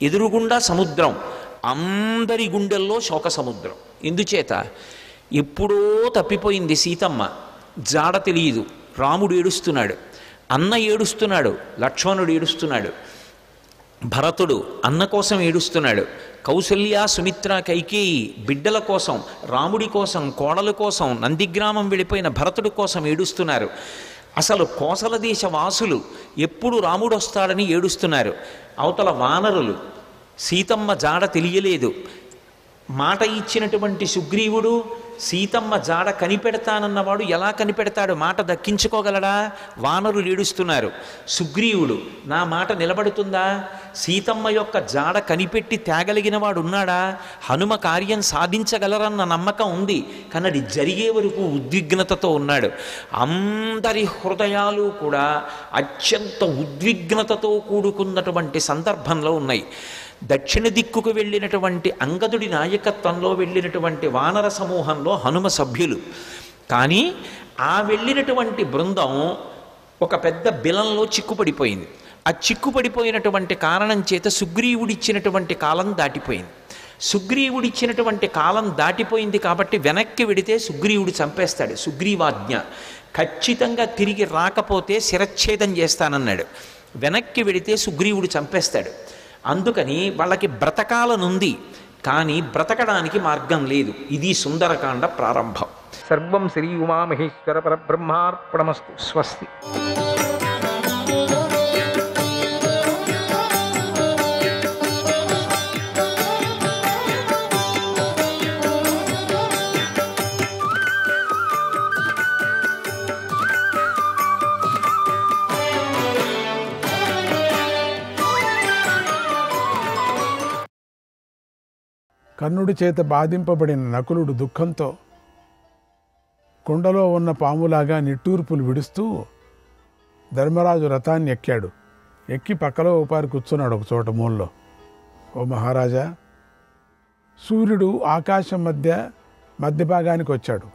ఎదురుగుండా సముద్రం, అందరి గుండెల్లో శోక సముద్రం. ఎందుచేత ఎప్పుడో తప్పిపోయింది సీతమ్మ, జాడ తెలియదు. రాముడు ఏడుస్తున్నాడు, అన్న ఏడుస్తున్నాడు, లక్ష్మణుడు ఏడుస్తున్నాడు, భరతుడు అన్న కోసం ఏడుస్తున్నాడు, కౌసల్య సుమిత్ర కైకేయి బిడ్డల కోసం, రాముడి కోసం, కోడల కోసం, నందిగ్రామం వెళ్ళిపోయిన భరతుడి కోసం ఏడుస్తున్నారు. అసలు కోసల దేశ వాసులు ఎప్పుడు రాముడు వస్తాడని ఏడుస్తున్నారు. అవతల వానరులు సీతమ్మ జాడ తెలియలేదు. మాట ఇచ్చినటువంటి సుగ్రీవుడు సీతమ్మ జాడ కనిపెడతానన్నవాడు ఎలా కనిపెడతాడు? మాట దక్కించుకోగలడా? వానరులు ఏడుస్తున్నారు. సుగ్రీవుడు నా మాట నిలబడుతుందా? సీతమ్మ యొక్క జాడ కనిపెట్టి తేగలిగిన వాడు ఉన్నాడా? హనుమ కార్యం సాధించగలరన్న నమ్మకం ఉంది, కానీ అది జరిగే వరకు ఉద్విగ్నతతో ఉన్నాడు. అందరి హృదయాలు కూడా అత్యంత ఉద్విగ్నతతో కూడుకున్నటువంటి సందర్భంలో ఉన్నాయి. దక్షిణ దిక్కుకు వెళ్ళినటువంటి అంగదుడి నాయకత్వంలో వెళ్ళినటువంటి వానర సమూహంలో హనుమ సభ్యులు. కానీ ఆ వెళ్ళినటువంటి బృందం ఒక పెద్ద బిలంలో చిక్కుపడిపోయింది. ఆ చిక్కుపడిపోయినటువంటి కారణం చేత సుగ్రీవుడిచ్చినటువంటి కాలం దాటిపోయింది. సుగ్రీవుడిచ్చినటువంటి కాలం దాటిపోయింది కాబట్టి వెనక్కి వెడితే సుగ్రీవుడు చంపేస్తాడు. సుగ్రీవాజ్ఞ ఖచ్చితంగా తిరిగి రాకపోతే శిరచ్ఛేదం చేస్తానన్నాడు. వెనక్కి వెడితే సుగ్రీవుడు చంపేస్తాడు. అందుకని వాళ్ళకి బ్రతకాలనుంది, కానీ బ్రతకడానికి మార్గం లేదు. ఇది సుందరకాండ ప్రారంభం. సర్వం శ్రీ ఉమామహేశ్వర పరబ్రహ్మార్పణమస్తు. స్వస్తి. కర్ణుడి చేత బాధింపబడిన నకులుడు దుఃఖంతో కుండలో ఉన్న పాములాగా నిట్టూర్పులు విడుస్తూ ధర్మరాజు రథాన్ని ఎక్కాడు. ఎక్కి పక్కలో ఉపారి కూర్చున్నాడు ఒక చోట మూలలో. ఓ మహారాజా, సూర్యుడు ఆకాశం మధ్య భాగానికి వచ్చాడు.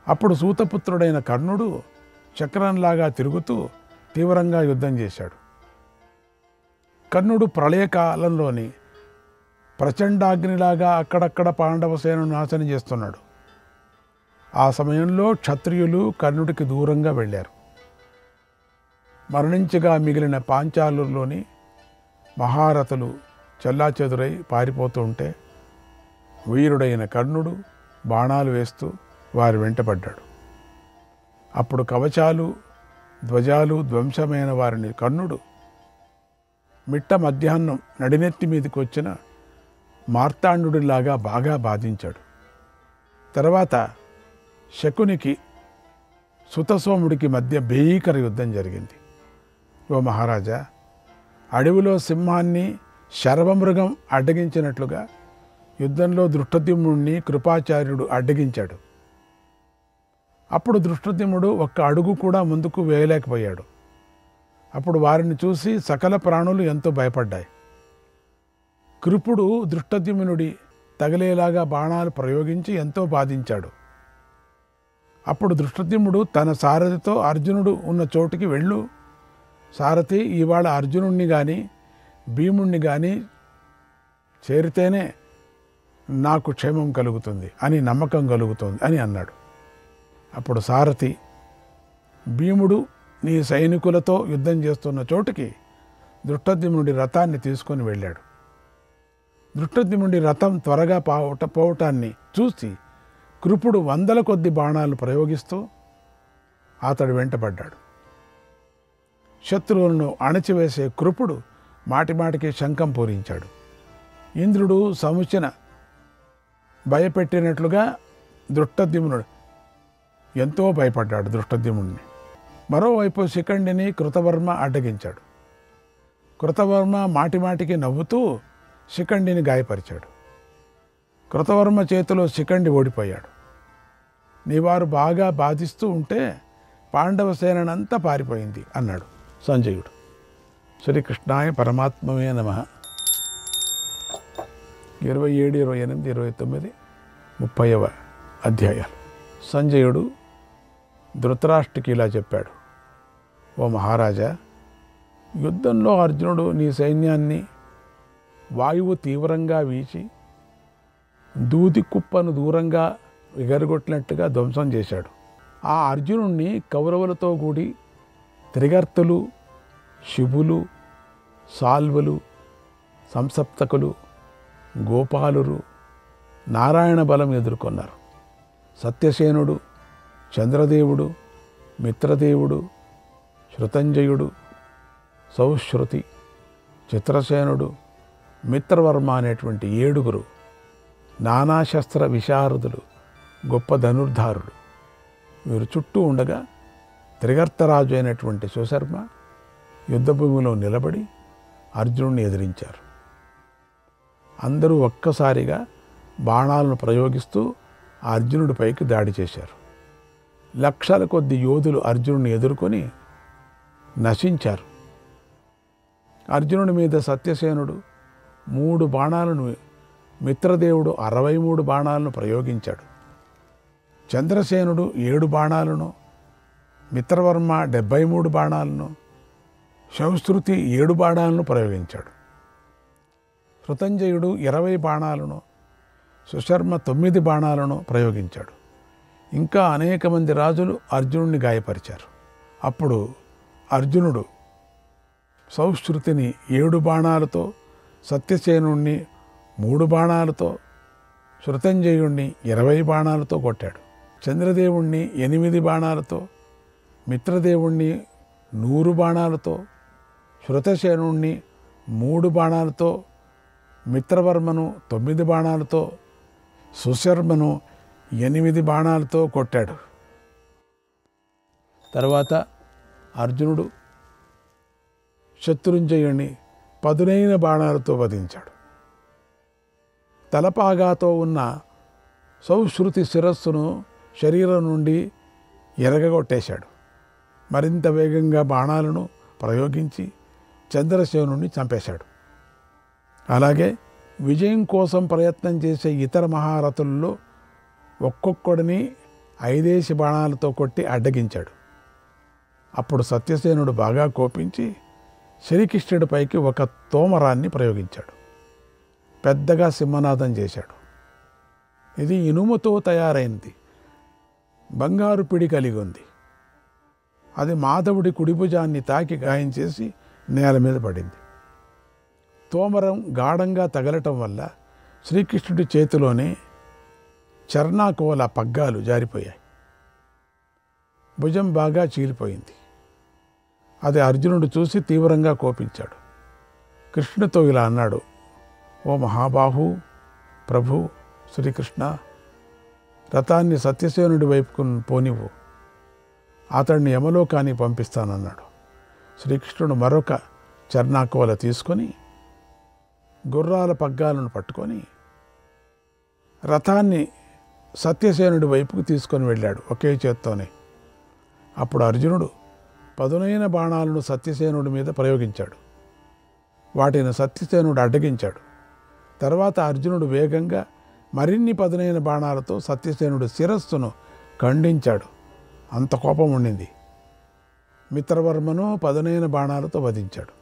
అప్పుడు సూతపుత్రుడైన కర్ణుడు చక్రంలాగా తిరుగుతూ తీవ్రంగా యుద్ధం చేశాడు. కర్ణుడు ప్రళయకాలంలోని ప్రచండాగ్నిలాగా అక్కడక్కడ పాండవ సేనను నాశనం చేస్తున్నాడు. ఆ సమయంలో క్షత్రియులు కర్ణుడికి దూరంగా వెళ్ళారు. మరణించగా మిగిలిన పాంచాలులోని మహారథులు చెల్లాచెదురై పారిపోతూ ఉంటే వీరుడైన కర్ణుడు బాణాలు వేస్తూ వారి వెంటపడ్డాడు. అప్పుడు కవచాలు ధ్వజాలు ధ్వంసమైన వారిని కర్ణుడు మిట్ట మధ్యాహ్నం నడినెత్తి మీదకి వచ్చిన మార్తాండుడిలాగా బాగా బాధించాడు. తర్వాత శకునికి సుతసోముడికి మధ్య భీకర యుద్ధం జరిగింది. ఓ మహారాజా, అడవిలో సింహాన్ని శరభమృగం అడ్డగించినట్లుగా యుద్ధంలో దృష్టద్యుమ్నుడిని కృపాచార్యుడు అడ్డగించాడు. అప్పుడు దృష్టద్యుమ్నుడు ఒక్క అడుగు కూడా ముందుకు వేయలేకపోయాడు. అప్పుడు వారిని చూసి సకల ప్రాణులు ఎంతో భయపడ్డాయి. కృపుడు దృష్టద్యుమ్నుడి తగిలేలాగా బాణాలు ప్రయోగించి ఎంతో బాధించాడు. అప్పుడు దృష్టద్యుమ్నుడు తన సారథితో అర్జునుడు ఉన్న చోటుకి వెళ్ళు, సారథి ఇవాళ అర్జునుడిని కానీ భీముణ్ణి కానీ చేరితేనే నాకు క్షేమం కలుగుతుంది అని నమ్మకం కలుగుతుంది అని అన్నాడు. అప్పుడు సారథి భీముడు నీ సైనికులతో యుద్ధం చేస్తున్న చోటుకి దృష్టద్యుమ్నుడి రథాన్ని తీసుకొని వెళ్ళాడు. దృష్టద్యుమ్నుడి రథం త్వరగా పోవటాన్ని చూసి కృపుడు 100 కొద్ది బాణాలు ప్రయోగిస్తూ అతడు వెంటబడ్డాడు. శత్రువులను అణచివేసే కృపుడు మాటిమాటికి శంఖం పూరించాడు. ఇంద్రుడు సముచన భయపెట్టినట్లుగా దృష్టద్యుమ్నుడు ఎంతో భయపడ్డాడు దృష్టద్యుమ్నుడిని. మరోవైపు శిఖండిని కృతవర్మ అడ్డగించాడు. కృతవర్మ మాటిమాటికి నవ్వుతూ శిఖండిని గాయపరిచాడు. కృతవర్మ చేతిలో శిఖండి ఓడిపోయాడు. నీవారు బాగా బాధిస్తూ ఉంటే పాండవ సేనంతా పారిపోయింది అన్నాడు సంజయుడు. శ్రీకృష్ణాయ పరమాత్మమే నమః. 27, 28, 29, 30వ అధ్యాయాలు. సంజయుడు ధృతరాష్ట్రుడికి ఇలా చెప్పాడు. ఓ మహారాజా, యుద్ధంలో అర్జునుడు నీ సైన్యాన్ని వాయువు తీవ్రంగా వీచి దూది కుప్పను దూరంగా ఎగరగొట్టినట్టుగా ధ్వంసం చేశాడు. ఆ అర్జునుణ్ణి కౌరవులతో కూడి త్రిగర్తులు, శుభులు, సాల్వులు, సంసప్తకులు, గోపాలురు నారాయణ బలం ఎదుర్కొన్నారు. సత్యసేనుడు, చంద్రదేవుడు, మిత్రదేవుడు, శృతంజయుడు, సౌశ్రుతి, చిత్రసేనుడు, మిత్రవర్మ అనేటువంటి 7 నానాశస్త్ర విశారదులు, గొప్ప ధనుర్ధారులు వీరు చుట్టూ ఉండగా త్రిగర్తరాజు అయినటువంటి సుశర్మ యుద్ధభూమిలో నిలబడి అర్జునుడిని ఎదిరించారు. అందరూ ఒక్కసారిగా బాణాలను ప్రయోగిస్తూ అర్జునుడిపైకి దాడి చేశారు. లక్షల కొద్ది యోధులు అర్జునుడిని ఎదుర్కొని నశించారు. అర్జునుడి మీద సత్యసేనుడు 3 బాణాలను, మిత్రదేవుడు 63 బాణాలను ప్రయోగించాడు. చంద్రసేనుడు 7 బాణాలను, మిత్రవర్మ 73 బాణాలను, శౌశ్రుతి 7 బాణాలను ప్రయోగించాడు. శృతంజయుడు 20 బాణాలను, సుశర్మ 9 బాణాలను ప్రయోగించాడు. ఇంకా అనేక మంది రాజులు అర్జునుడిని గాయపరిచారు. అప్పుడు అర్జునుడు సౌశ్రుతిని 7 బాణాలతో, సత్యసేనుణ్ణి 3 బాణాలతో, శృతంజయుణ్ణి 20 బాణాలతో కొట్టాడు. చంద్రదేవుణ్ణి 8 బాణాలతో, మిత్రదేవుణ్ణి 100 బాణాలతో, శృతసేనుణ్ణి 3 బాణాలతో, మిత్రవర్మను 9 బాణాలతో, సుశర్మను 8 బాణాలతో కొట్టాడు. తర్వాత అర్జునుడు శత్రుంజయుణ్ణి పదునైన బాణాలతో వధించాడు. తలపాగాతో ఉన్న సౌశ్రుతి శిరస్సును శరీరం నుండి ఎరగగొట్టేశాడు. మరింత వేగంగా బాణాలను ప్రయోగించి చంద్రసేనుని చంపేశాడు. అలాగే విజయం కోసం ప్రయత్నం చేసే ఇతర మహారథుల్లో ఒక్కొక్కడిని 5 బాణాలతో కొట్టి అడ్డగించాడు. అప్పుడు సత్యసేనుడు బాగా కోపించి శ్రీకృష్ణుడిపైకి ఒక తోమరాన్ని ప్రయోగించాడు. పెద్దగా సింహనాదం చేశాడు. ఇది ఇనుముతో తయారైంది, బంగారు పిడి కలిగి ఉంది. అది మాధవుడి కుడిభుజాన్ని తాకి గాయం చేసి నేల మీద పడింది. తోమరం గాఢంగా తగలటం వల్ల శ్రీకృష్ణుడి చేతిలోనే చర్నాకోల పగ్గాలు జారిపోయాయి. భుజం బాగా చీలిపోయింది. అది అర్జునుడు చూసి తీవ్రంగా కోపించాడు. కృష్ణుడితో ఇలా అన్నాడు, ఓ మహాబాహు ప్రభు శ్రీకృష్ణ, రథాన్ని సత్యసేనుడి వైపుకు పోనివ్వు, అతడిని యమలోకానికి పంపిస్తానన్నాడు. శ్రీకృష్ణుడు మరొక చర్నాకోల తీసుకొని గుర్రాల పగ్గాలను పట్టుకొని రథాన్ని సత్యసేనుడి వైపుకు తీసుకొని వెళ్ళాడు ఒకే చేత్తోనే. అప్పుడు అర్జునుడు పదునైన బాణాలను సత్యసేనుడి మీద ప్రయోగించాడు. వాటిని సత్యసేనుడు అడ్డగించాడు. తర్వాత అర్జునుడు వేగంగా మరిన్ని పదునైన బాణాలతో సత్యసేనుడి శిరస్సును ఖండించాడు. అంత కోపం ఉండింది. మిత్రవర్మను పదునైన బాణాలతో వధించాడు.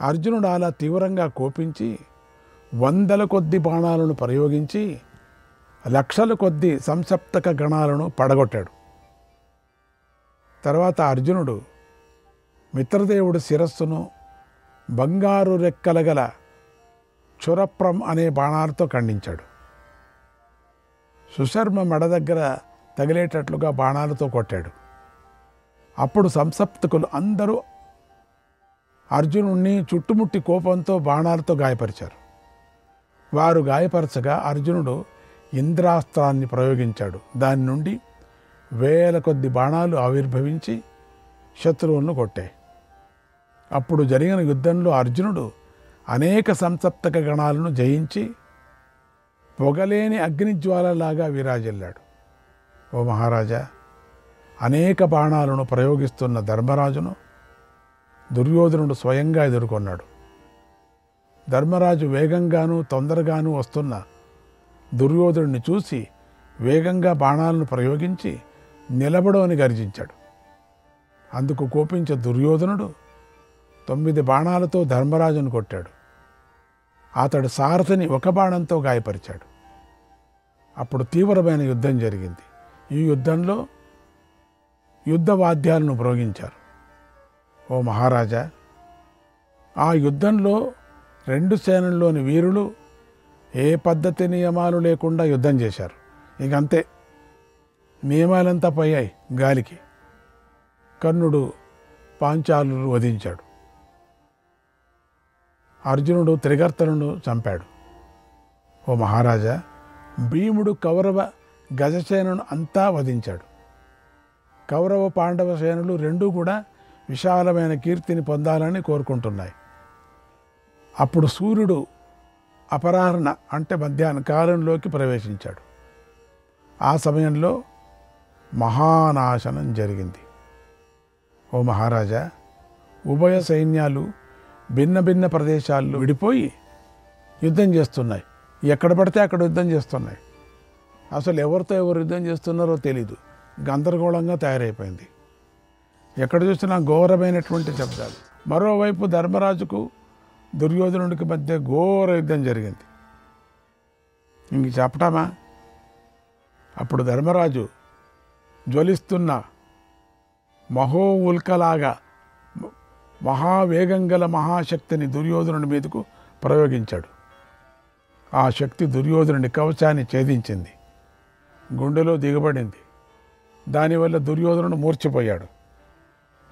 అర్జునుడు అలా తీవ్రంగా కోపించి 100ల కొద్ది బాణాలను ప్రయోగించి లక్షల కొద్ది సంసప్తక గణాలను పడగొట్టాడు. తర్వాత అర్జునుడు మిత్రదేవుడి శిరస్సును బంగారు రెక్కల గల క్షురప్రం అనే బాణాలతో ఖండించాడు. సుశర్మ మెడ దగ్గర తగిలేటట్లుగా బాణాలతో కొట్టాడు. అప్పుడు సంసప్తకులు అందరూ అర్జునుడిని చుట్టుముట్టి కోపంతో బాణాలతో గాయపరిచారు. వారు గాయపరచగా అర్జునుడు ఇంద్రాస్త్రాన్ని ప్రయోగించాడు. దాని నుండి 1000 కొద్ది బాణాలు ఆవిర్భవించి శత్రువులను కొట్టాయి. అప్పుడు జరిగిన యుద్ధంలో అర్జునుడు అనేక సంసప్తక గణాలను జయించి పొగలేని అగ్నిజ్వాలలాగా విరాజిల్లాడు. ఓ మహారాజా, అనేక బాణాలను ప్రయోగిస్తున్న ధర్మరాజును దుర్యోధనుడు స్వయంగా ఎదుర్కొన్నాడు. ధర్మరాజు వేగంగానూ తొందరగానూ వస్తున్న దుర్యోధనుడిని చూసి వేగంగా బాణాలను ప్రయోగించి నిలబడవని గర్జించాడు. అందుకు కోపించే దుర్యోధనుడు 9 బాణాలతో ధర్మరాజును కొట్టాడు. అతడు సారథిని 1 బాణంతో గాయపరిచాడు. అప్పుడు తీవ్రమైన యుద్ధం జరిగింది. ఈ యుద్ధంలో యుద్ధ వాద్యాలను మ్రోగించారు. ఓ మహారాజా, ఆ యుద్ధంలో 2 సేనల్లోని వీరులు ఏ పద్ధతి నియమాలు లేకుండా యుద్ధం చేశారు. ఇంకంతే, నియమాలంతా పోయాయి గాలికి. కర్ణుడు పాంచాలును వధించాడు. అర్జునుడు త్రిగర్తలను చంపాడు. ఓ మహారాజా, భీముడు కౌరవ గజసేనను అంతా వధించాడు. కౌరవ పాండవ సేనలు రెండూ కూడా విశాలమైన కీర్తిని పొందాలని కోరుకుంటున్నాయి. అప్పుడు సూర్యుడు అపరాహ్న అంటే మధ్యాహ్న కాలంలోకి ప్రవేశించాడు. ఆ సమయంలో మహానాశనం జరిగింది. ఓ మహారాజా, ఉభయ సైన్యాలు భిన్న భిన్న ప్రదేశాల్లో విడిపోయి యుద్ధం చేస్తున్నాయి. ఎక్కడ పడితే అక్కడ యుద్ధం చేస్తున్నాయి. అసలు ఎవరితో ఎవరు యుద్ధం చేస్తున్నారో తెలీదు. గందరగోళంగా తయారైపోయింది. ఎక్కడ చూసినా ఘోరమైనటువంటి శబ్దాలు. మరోవైపు ధర్మరాజుకు దుర్యోధనుడికి మధ్య ఘోర యుద్ధం జరిగింది. ఇంక చెప్పటమా? అప్పుడు ధర్మరాజు జ్వలిస్తున్న మహోల్కలాగా మహావేగం గల మహాశక్తిని దుర్యోధనుడి మీదకు ప్రయోగించాడు. ఆ శక్తి దుర్యోధనుడి కవచాన్ని ఛేదించింది, గుండెలో దిగబడింది. దానివల్ల దుర్యోధనుడు మూర్ఛపోయాడు.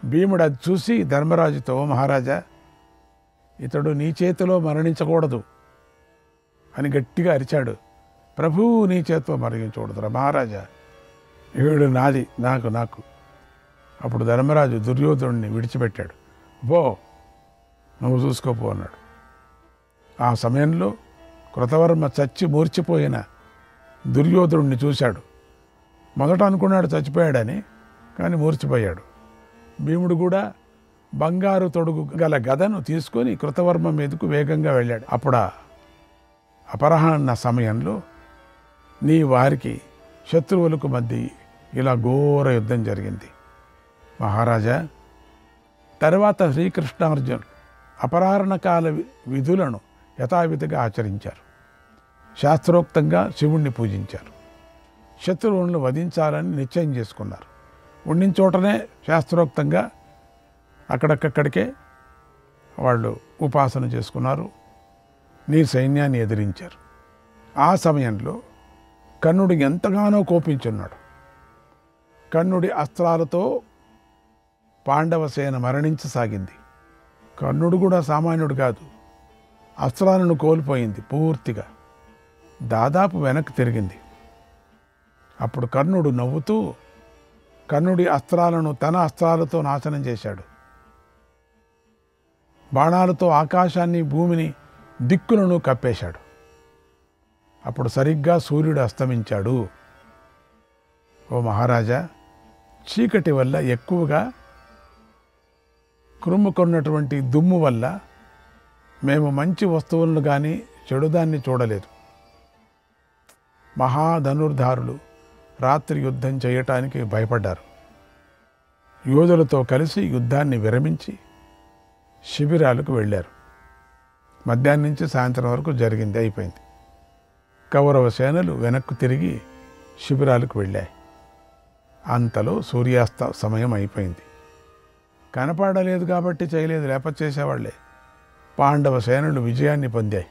భీముడు అది చూసి ధర్మరాజుతో, మహారాజా, ఇతడు నీ చేతిలో మరణించకూడదు అని గట్టిగా అరిచాడు. ప్రభువు నీ చేతిలో మరణించకూడదురా మహారాజా, వీడు నాది, నాకు. అప్పుడు ధర్మరాజు దుర్యోధనుడిని విడిచిపెట్టాడు. పో, నువ్వు చూసుకోపో అన్నాడు. ఆ సమయంలో కృతవర్మ చచ్చి మూర్చిపోయిన దుర్యోధనుడిని చూశాడు. మొదట అనుకున్నాడు చచ్చిపోయాడని, కానీ మూర్చిపోయాడు. భీముడు కూడా బంగారు తొడుగు గల గదను తీసుకొని కృతవర్మ మీదకు వేగంగా వెళ్ళాడు. అప్పుడు అపరాహ్న సమయంలో నీ వారికి శత్రువులకు మధ్య ఇలా ఘోర యుద్ధం జరిగింది మహారాజా. తర్వాత శ్రీకృష్ణార్జునులు అపరాహ్న కాల విధులను యథావిధిగా ఆచరించారు. శాస్త్రోక్తంగా శివుణ్ణి పూజించారు. శత్రువులను వధించాలని నిశ్చయం చేసుకున్నారు. ఉండిన చోటనే శాస్త్రోక్తంగా అక్కడికక్కడికే వాళ్ళు ఉపాసన చేసుకున్నారు. నీ సైన్యాన్ని ఎదిరించారు. ఆ సమయంలో కర్ణుడు ఎంతగానో కోపించున్నాడు. కర్ణుడి అస్త్రాలతో పాండవ సేన మరణించసాగింది. కర్ణుడు కూడా సామాన్యుడు కాదు. అస్త్రాలను కోల్పోయింది పూర్తిగా. దాదాపు వెనక్కి తిరిగింది. అప్పుడు కర్ణుడు నవ్వుతూ కర్ణుడి అస్త్రాలను తన అస్త్రాలతో నాశనం చేశాడు. బాణాలతో ఆకాశాన్ని భూమిని దిక్కులను కప్పేశాడు. అప్పుడు సరిగ్గా సూర్యుడు అస్తమించాడు. ఓ మహారాజా, చీకటి వల్ల ఎక్కువగా క్రుమ్ముకున్నటువంటి దుమ్ము వల్ల మేము మంచి వస్తువులను కానీ చెడుదాన్ని చూడలేదు. మహాధనుర్ధారులు రాత్రి యుద్ధం చేయటానికి భయపడ్డారు. యోధులతో కలిసి యుద్ధాన్ని విరమించి శిబిరాలకు వెళ్ళారు. మధ్యాహ్నం నుంచి సాయంత్రం వరకు జరిగింది, అయిపోయింది. కౌరవ సేనలు వెనక్కు తిరిగి శిబిరాలకు వెళ్ళాయి. అంతలో సూర్యాస్త సమయం అయిపోయింది. కనపడలేదు కాబట్టి చేయలేదు, లేకపోతే చేసేవాళ్లే. పాండవ సేనలు విజయాన్ని పొందాయి.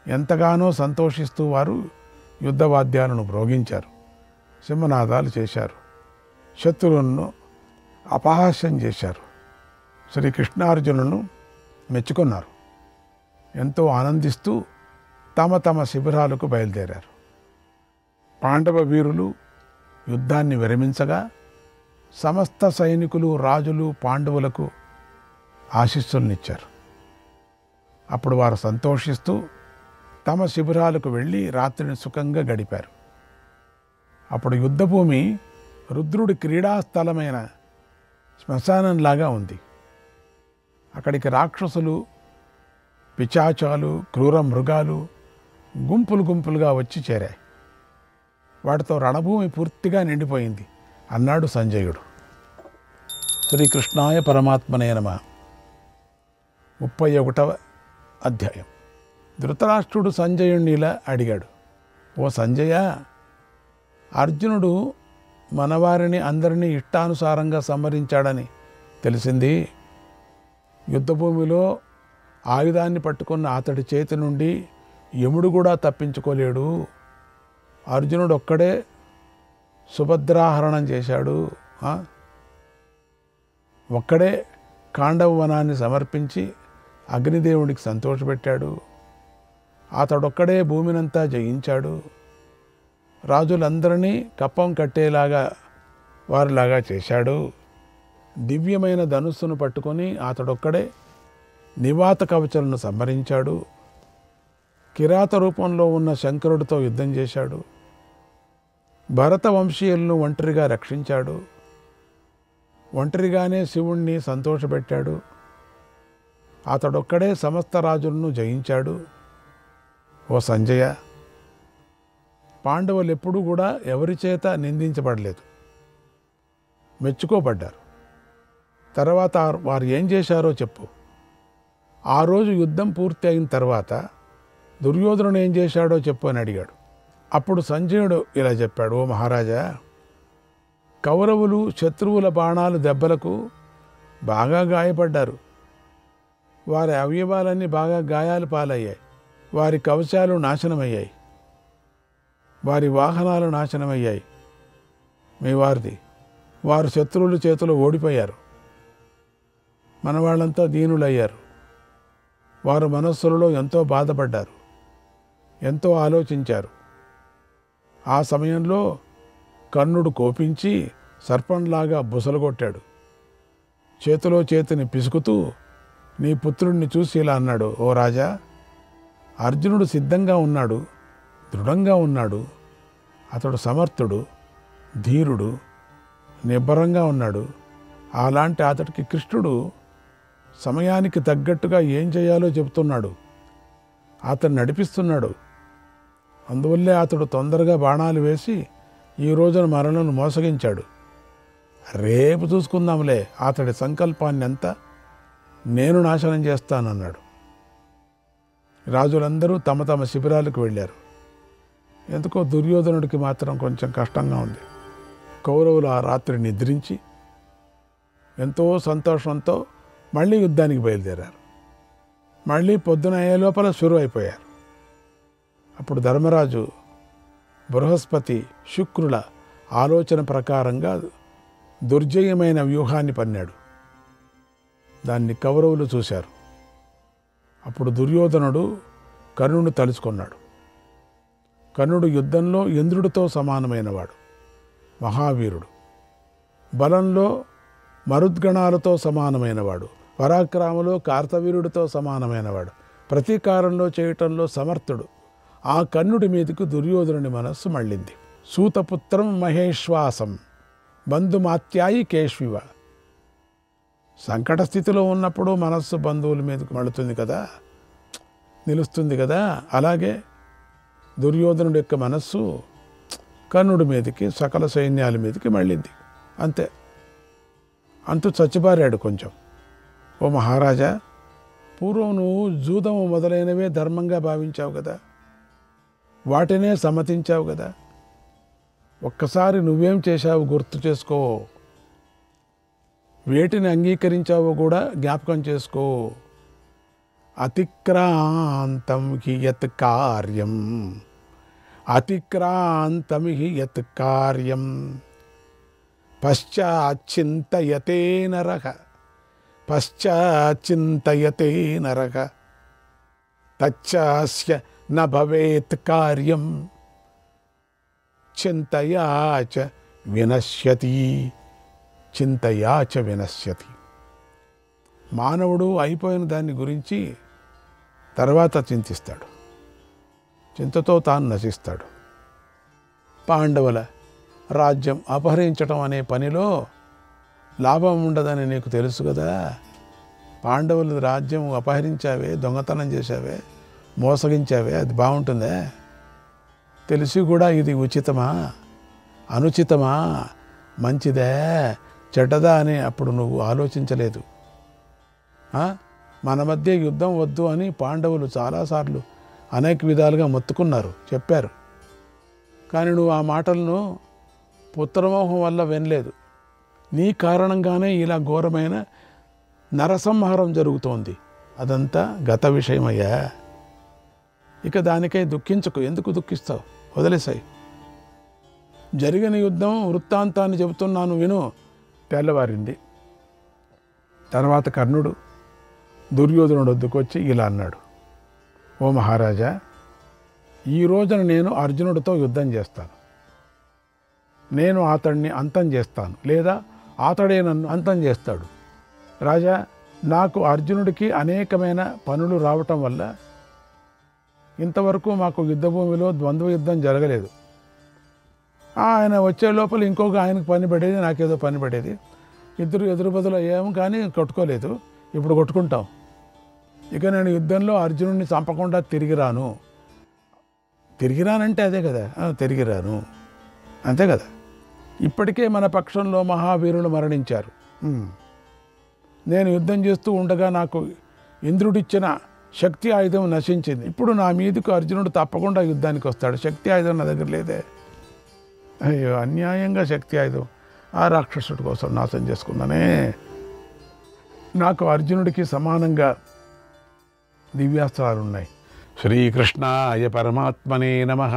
ఎంతగానో సంతోషిస్తూ వారు యుద్ధవాద్యాలను మ్రోగించారు, సింహనాదాలు చేశారు, శత్రువులను అపహాస్యం చేశారు. శ్రీకృష్ణార్జునులను మెచ్చుకున్నారు. ఎంతో ఆనందిస్తూ తమ తమ శిబిరాలకు బయలుదేరారు. పాండవ వీరులు యుద్ధాన్ని విరమించగా సమస్త సైనికులు, రాజులు పాండవులకు ఆశీస్సులనిచ్చారు. అప్పుడు వారు సంతోషిస్తూ తమ శిబిరాలకు వెళ్ళి రాత్రిని సుఖంగా గడిపారు. అప్పుడు యుద్ధభూమి రుద్రుడి క్రీడాస్థలమైన శ్మశానంలాగా ఉంది. అక్కడికి రాక్షసులు, పిశాచాలు, క్రూర మృగాలు గుంపులు గుంపులుగా వచ్చి చేరాయి. వాటితో రణభూమి పూర్తిగా నిండిపోయింది అన్నాడు సంజయుడు. శ్రీకృష్ణాయ పరమాత్మనే నమః. 31వ అధ్యాయం. ధృతరాష్ట్రుడు సంజయుణ్ణి ఇలా అడిగాడు, ఓ సంజయ, అర్జునుడు మనవారిని అందరినీ ఇష్టానుసారంగా సంహరించాడని తెలిసింది. యుద్ధభూమిలో ఆయుధాన్ని పట్టుకున్న అతడి చేతి నుండి యముడు కూడా తప్పించుకోలేడు. అర్జునుడు ఒక్కడే సుభద్రాహరణం చేశాడు. ఒక్కడే కాండవ వనాన్ని సమర్పించి అగ్నిదేవుడికి సంతోషపెట్టాడు. అతడొక్కడే భూమినంతా జయించాడు. రాజులందరినీ కప్పం కట్టేలాగా వారిలాగా చేశాడు. దివ్యమైన ధనుస్సును పట్టుకొని అతడొక్కడే నివాత కవచలను సంహరించాడు. కిరాత రూపంలో ఉన్న శంకరుడితో యుద్ధం చేశాడు. భరత వంశీయులను ఒంటరిగా రక్షించాడు. ఒంటరిగానే శివుణ్ణి సంతోషపెట్టాడు. అతడొక్కడే సమస్త రాజులను జయించాడు. ఓ సంజయ, పాండవులు ఎప్పుడూ కూడా ఎవరి చేత నిందించబడలేదు, మెచ్చుకోబడ్డారు. తర్వాత వారు ఏం చేశారో చెప్పు. ఆ రోజు యుద్ధం పూర్తి అయిన తర్వాత దుర్యోధనుడు ఏం చేశాడో చెప్పు అని అడిగాడు. అప్పుడు సంజయుడు ఇలా చెప్పాడు, ఓ మహారాజా, కౌరవులు శత్రువుల బాణాలు దెబ్బలకు బాగా గాయపడ్డారు. వారి అవయవాలన్నీ బాగా గాయాలు పాలయ్యాయి. వారి కవచాలు నాశనమయ్యాయి. వారి వాహనాలు నాశనమయ్యాయి. మీ వారిది వారు శత్రువుల చేతిలో ఓడిపోయారు. మన వాళ్ళంతా దీనులయ్యారు. వారు మనస్సులలో ఎంతో బాధపడ్డారు, ఎంతో ఆలోచించారు. ఆ సమయంలో కర్ణుడు కోపించి సర్పంలాగా బుసలుగొట్టాడు. చేతిలో చేతిని పిసుకుతూ నీ పుత్రుడిని చూసి ఇలా అన్నాడు, ఓ రాజా, అర్జునుడు సిద్ధంగా ఉన్నాడు, దృఢంగా ఉన్నాడు. అతడు సమర్థుడు, ధీరుడు, నిబ్బరంగా ఉన్నాడు. అలాంటి అతడికి కృష్ణుడు సమయానికి తగ్గట్టుగా ఏం చేయాలో చెబుతున్నాడు, అతను నడిపిస్తున్నాడు. అందువల్లే అతడు తొందరగా బాణాలు వేసి ఈ రోజున మరణను మోసగించాడు. రేపు చూసుకుందాంలే, అతడి సంకల్పాన్ని అంతా నేను నాశనం చేస్తానన్నాడు. రాజులందరూ తమ తమ శిబిరాలకు వెళ్ళారు. ఎందుకో దుర్యోధనుడికి మాత్రం కొంచెం కష్టంగా ఉంది. కౌరవులు ఆ రాత్రి నిద్రించి ఎంతో సంతోషంతో మళ్ళీ యుద్ధానికి బయలుదేరారు. మళ్ళీ పొద్దున అయ్యే లోపల షురు అయిపోయారు. అప్పుడు ధర్మరాజు బృహస్పతి శుక్రుల ఆలోచన ప్రకారంగా దుర్జయమైన వ్యూహాన్ని పన్నాడు. దాన్ని కౌరవులు చూశారు. అప్పుడు దుర్యోధనుడు కర్ణుడు తలుచుకున్నాడు. కర్ణుడు యుద్ధంలో ఇంద్రుడితో సమానమైనవాడు, మహావీరుడు. బలంలో మరుద్గణాలతో సమానమైనవాడు, పరాక్రమంలో కార్తవీరుడితో సమానమైనవాడు, ప్రతీకారంలో చేయటంలో సమర్థుడు. ఆ కర్ణుడి మీదకు దుర్యోధనుని మనస్సు మళ్ళింది. సూతపుత్రం మహేశ్వాసం బంధుమాత్యాయి కేష్వివ. సంకట స్థితిలో ఉన్నప్పుడు మనస్సు బంధువుల మీదకు మళ్ళుతుంది కదా, నిలుస్తుంది కదా. అలాగే దుర్యోధనుడి యొక్క మనస్సు కర్ణుడి మీదకి, సకల సైన్యాల మీదకి మళ్ళింది. అంతే, అంతు చచ్చిపారాడు కొంచెం. ఓ మహారాజా, పూర్వం నువ్వు జూదము మొదలైనవే ధర్మంగా భావించావు కదా, వాటినే సమ్మతించావు కదా. ఒక్కసారి నువ్వేం చేశావు గుర్తు చేసుకో, వేటిని అంగీకరించావో కూడా జ్ఞాపకం చేసుకో. అతిక్రాంతం హి యత్ కార్యం, అతిక్రాంతం హి యత్ కార్యం పశ్చాచ్చింతయతే నరః, పశ్చాచ్చింతయతే నరః తచ్చాస్య న భవేత్ కార్యం చింతయా చ వినశ్యతి, చింతయా చ వినశ్యతి. మానవుడు అయిపోయిన దాన్ని గురించి తర్వాత చింతిస్తాడు, చింతతో తాను నశిస్తాడు. పాండవుల రాజ్యం అపహరించడం అనే పనిలో లాభం ఉండదని నీకు తెలుసు కదా. పాండవుల రాజ్యం అపహరించావే, దొంగతనం చేశావే, మోసగించావే, అది బాగుంటుందే? తెలిసి కూడా ఇది ఉచితమా, అనుచితమా, మంచిదే, చెడ్డదా అని అప్పుడు నువ్వు ఆలోచించలేదు. మన మధ్య యుద్ధం వద్దు అని పాండవులు చాలాసార్లు అనేక విధాలుగా మొత్తుకున్నారు, చెప్పారు. కానీ నువ్వు ఆ మాటలను పుత్రమోహం వల్ల వినలేదు. నీ కారణంగానే ఇలా ఘోరమైన నరసంహారం జరుగుతోంది. అదంతా గత విషయమయ్యా. ఇక దానికై దుఃఖించకు. ఎందుకు దుఃఖిస్తావు? వదిలేసాయి. జరిగిన యుద్ధం వృత్తాంతాన్ని చెబుతున్నాను విను. తెల్లవారింది. తర్వాత కర్ణుడు దుర్యోధనుడు వద్దకొచ్చి ఇలా అన్నాడు, ఓ మహారాజా, ఈ రోజున నేను అర్జునుడితో యుద్ధం చేస్తాను. నేను అతడిని అంతం చేస్తాను, లేదా అతడే నన్ను అంతం చేస్తాడు. రాజా, నాకు అర్జునుడికి అనేకమైన పనులు రావటం వల్ల ఇంతవరకు మాకు యుద్ధభూమిలో ద్వంద్వ యుద్ధం జరగలేదు. ఆయన వచ్చే లోపల ఇంకొక ఆయనకు పని పడేది, నాకేదో పని పడేది. ఇద్దరు ఎదురు బదులు అయ్యాము కానీ కొట్టుకోలేదు. ఇప్పుడు కొట్టుకుంటాం. ఇక నేను యుద్ధంలో అర్జునుడిని చంపకుండా తిరిగి రాను. తిరిగి రానంటే అదే కదా, తిరిగి రాను, అంతే కదా. ఇప్పటికే మన పక్షంలో మహావీరులు మరణించారు. నేను యుద్ధం చేస్తూ ఉండగా నాకు ఇంద్రుడిచ్చిన శక్తి ఆయుధం నశించింది. ఇప్పుడు నా మీదకు అర్జునుడు తప్పకుండా యుద్ధానికి వస్తాడు. శక్తి ఆయుధం నా దగ్గర లేదే. అయ్యో, అన్యాయంగా శక్తి ఆయుధం ఆ రాక్షసుడి కోసం నాశనం చేసుకున్నానే. నాకు అర్జునుడికి సమానంగా దివ్యాస్త్రాలు ఉన్నాయి. శ్రీకృష్ణాయ పరమాత్మనే నమః.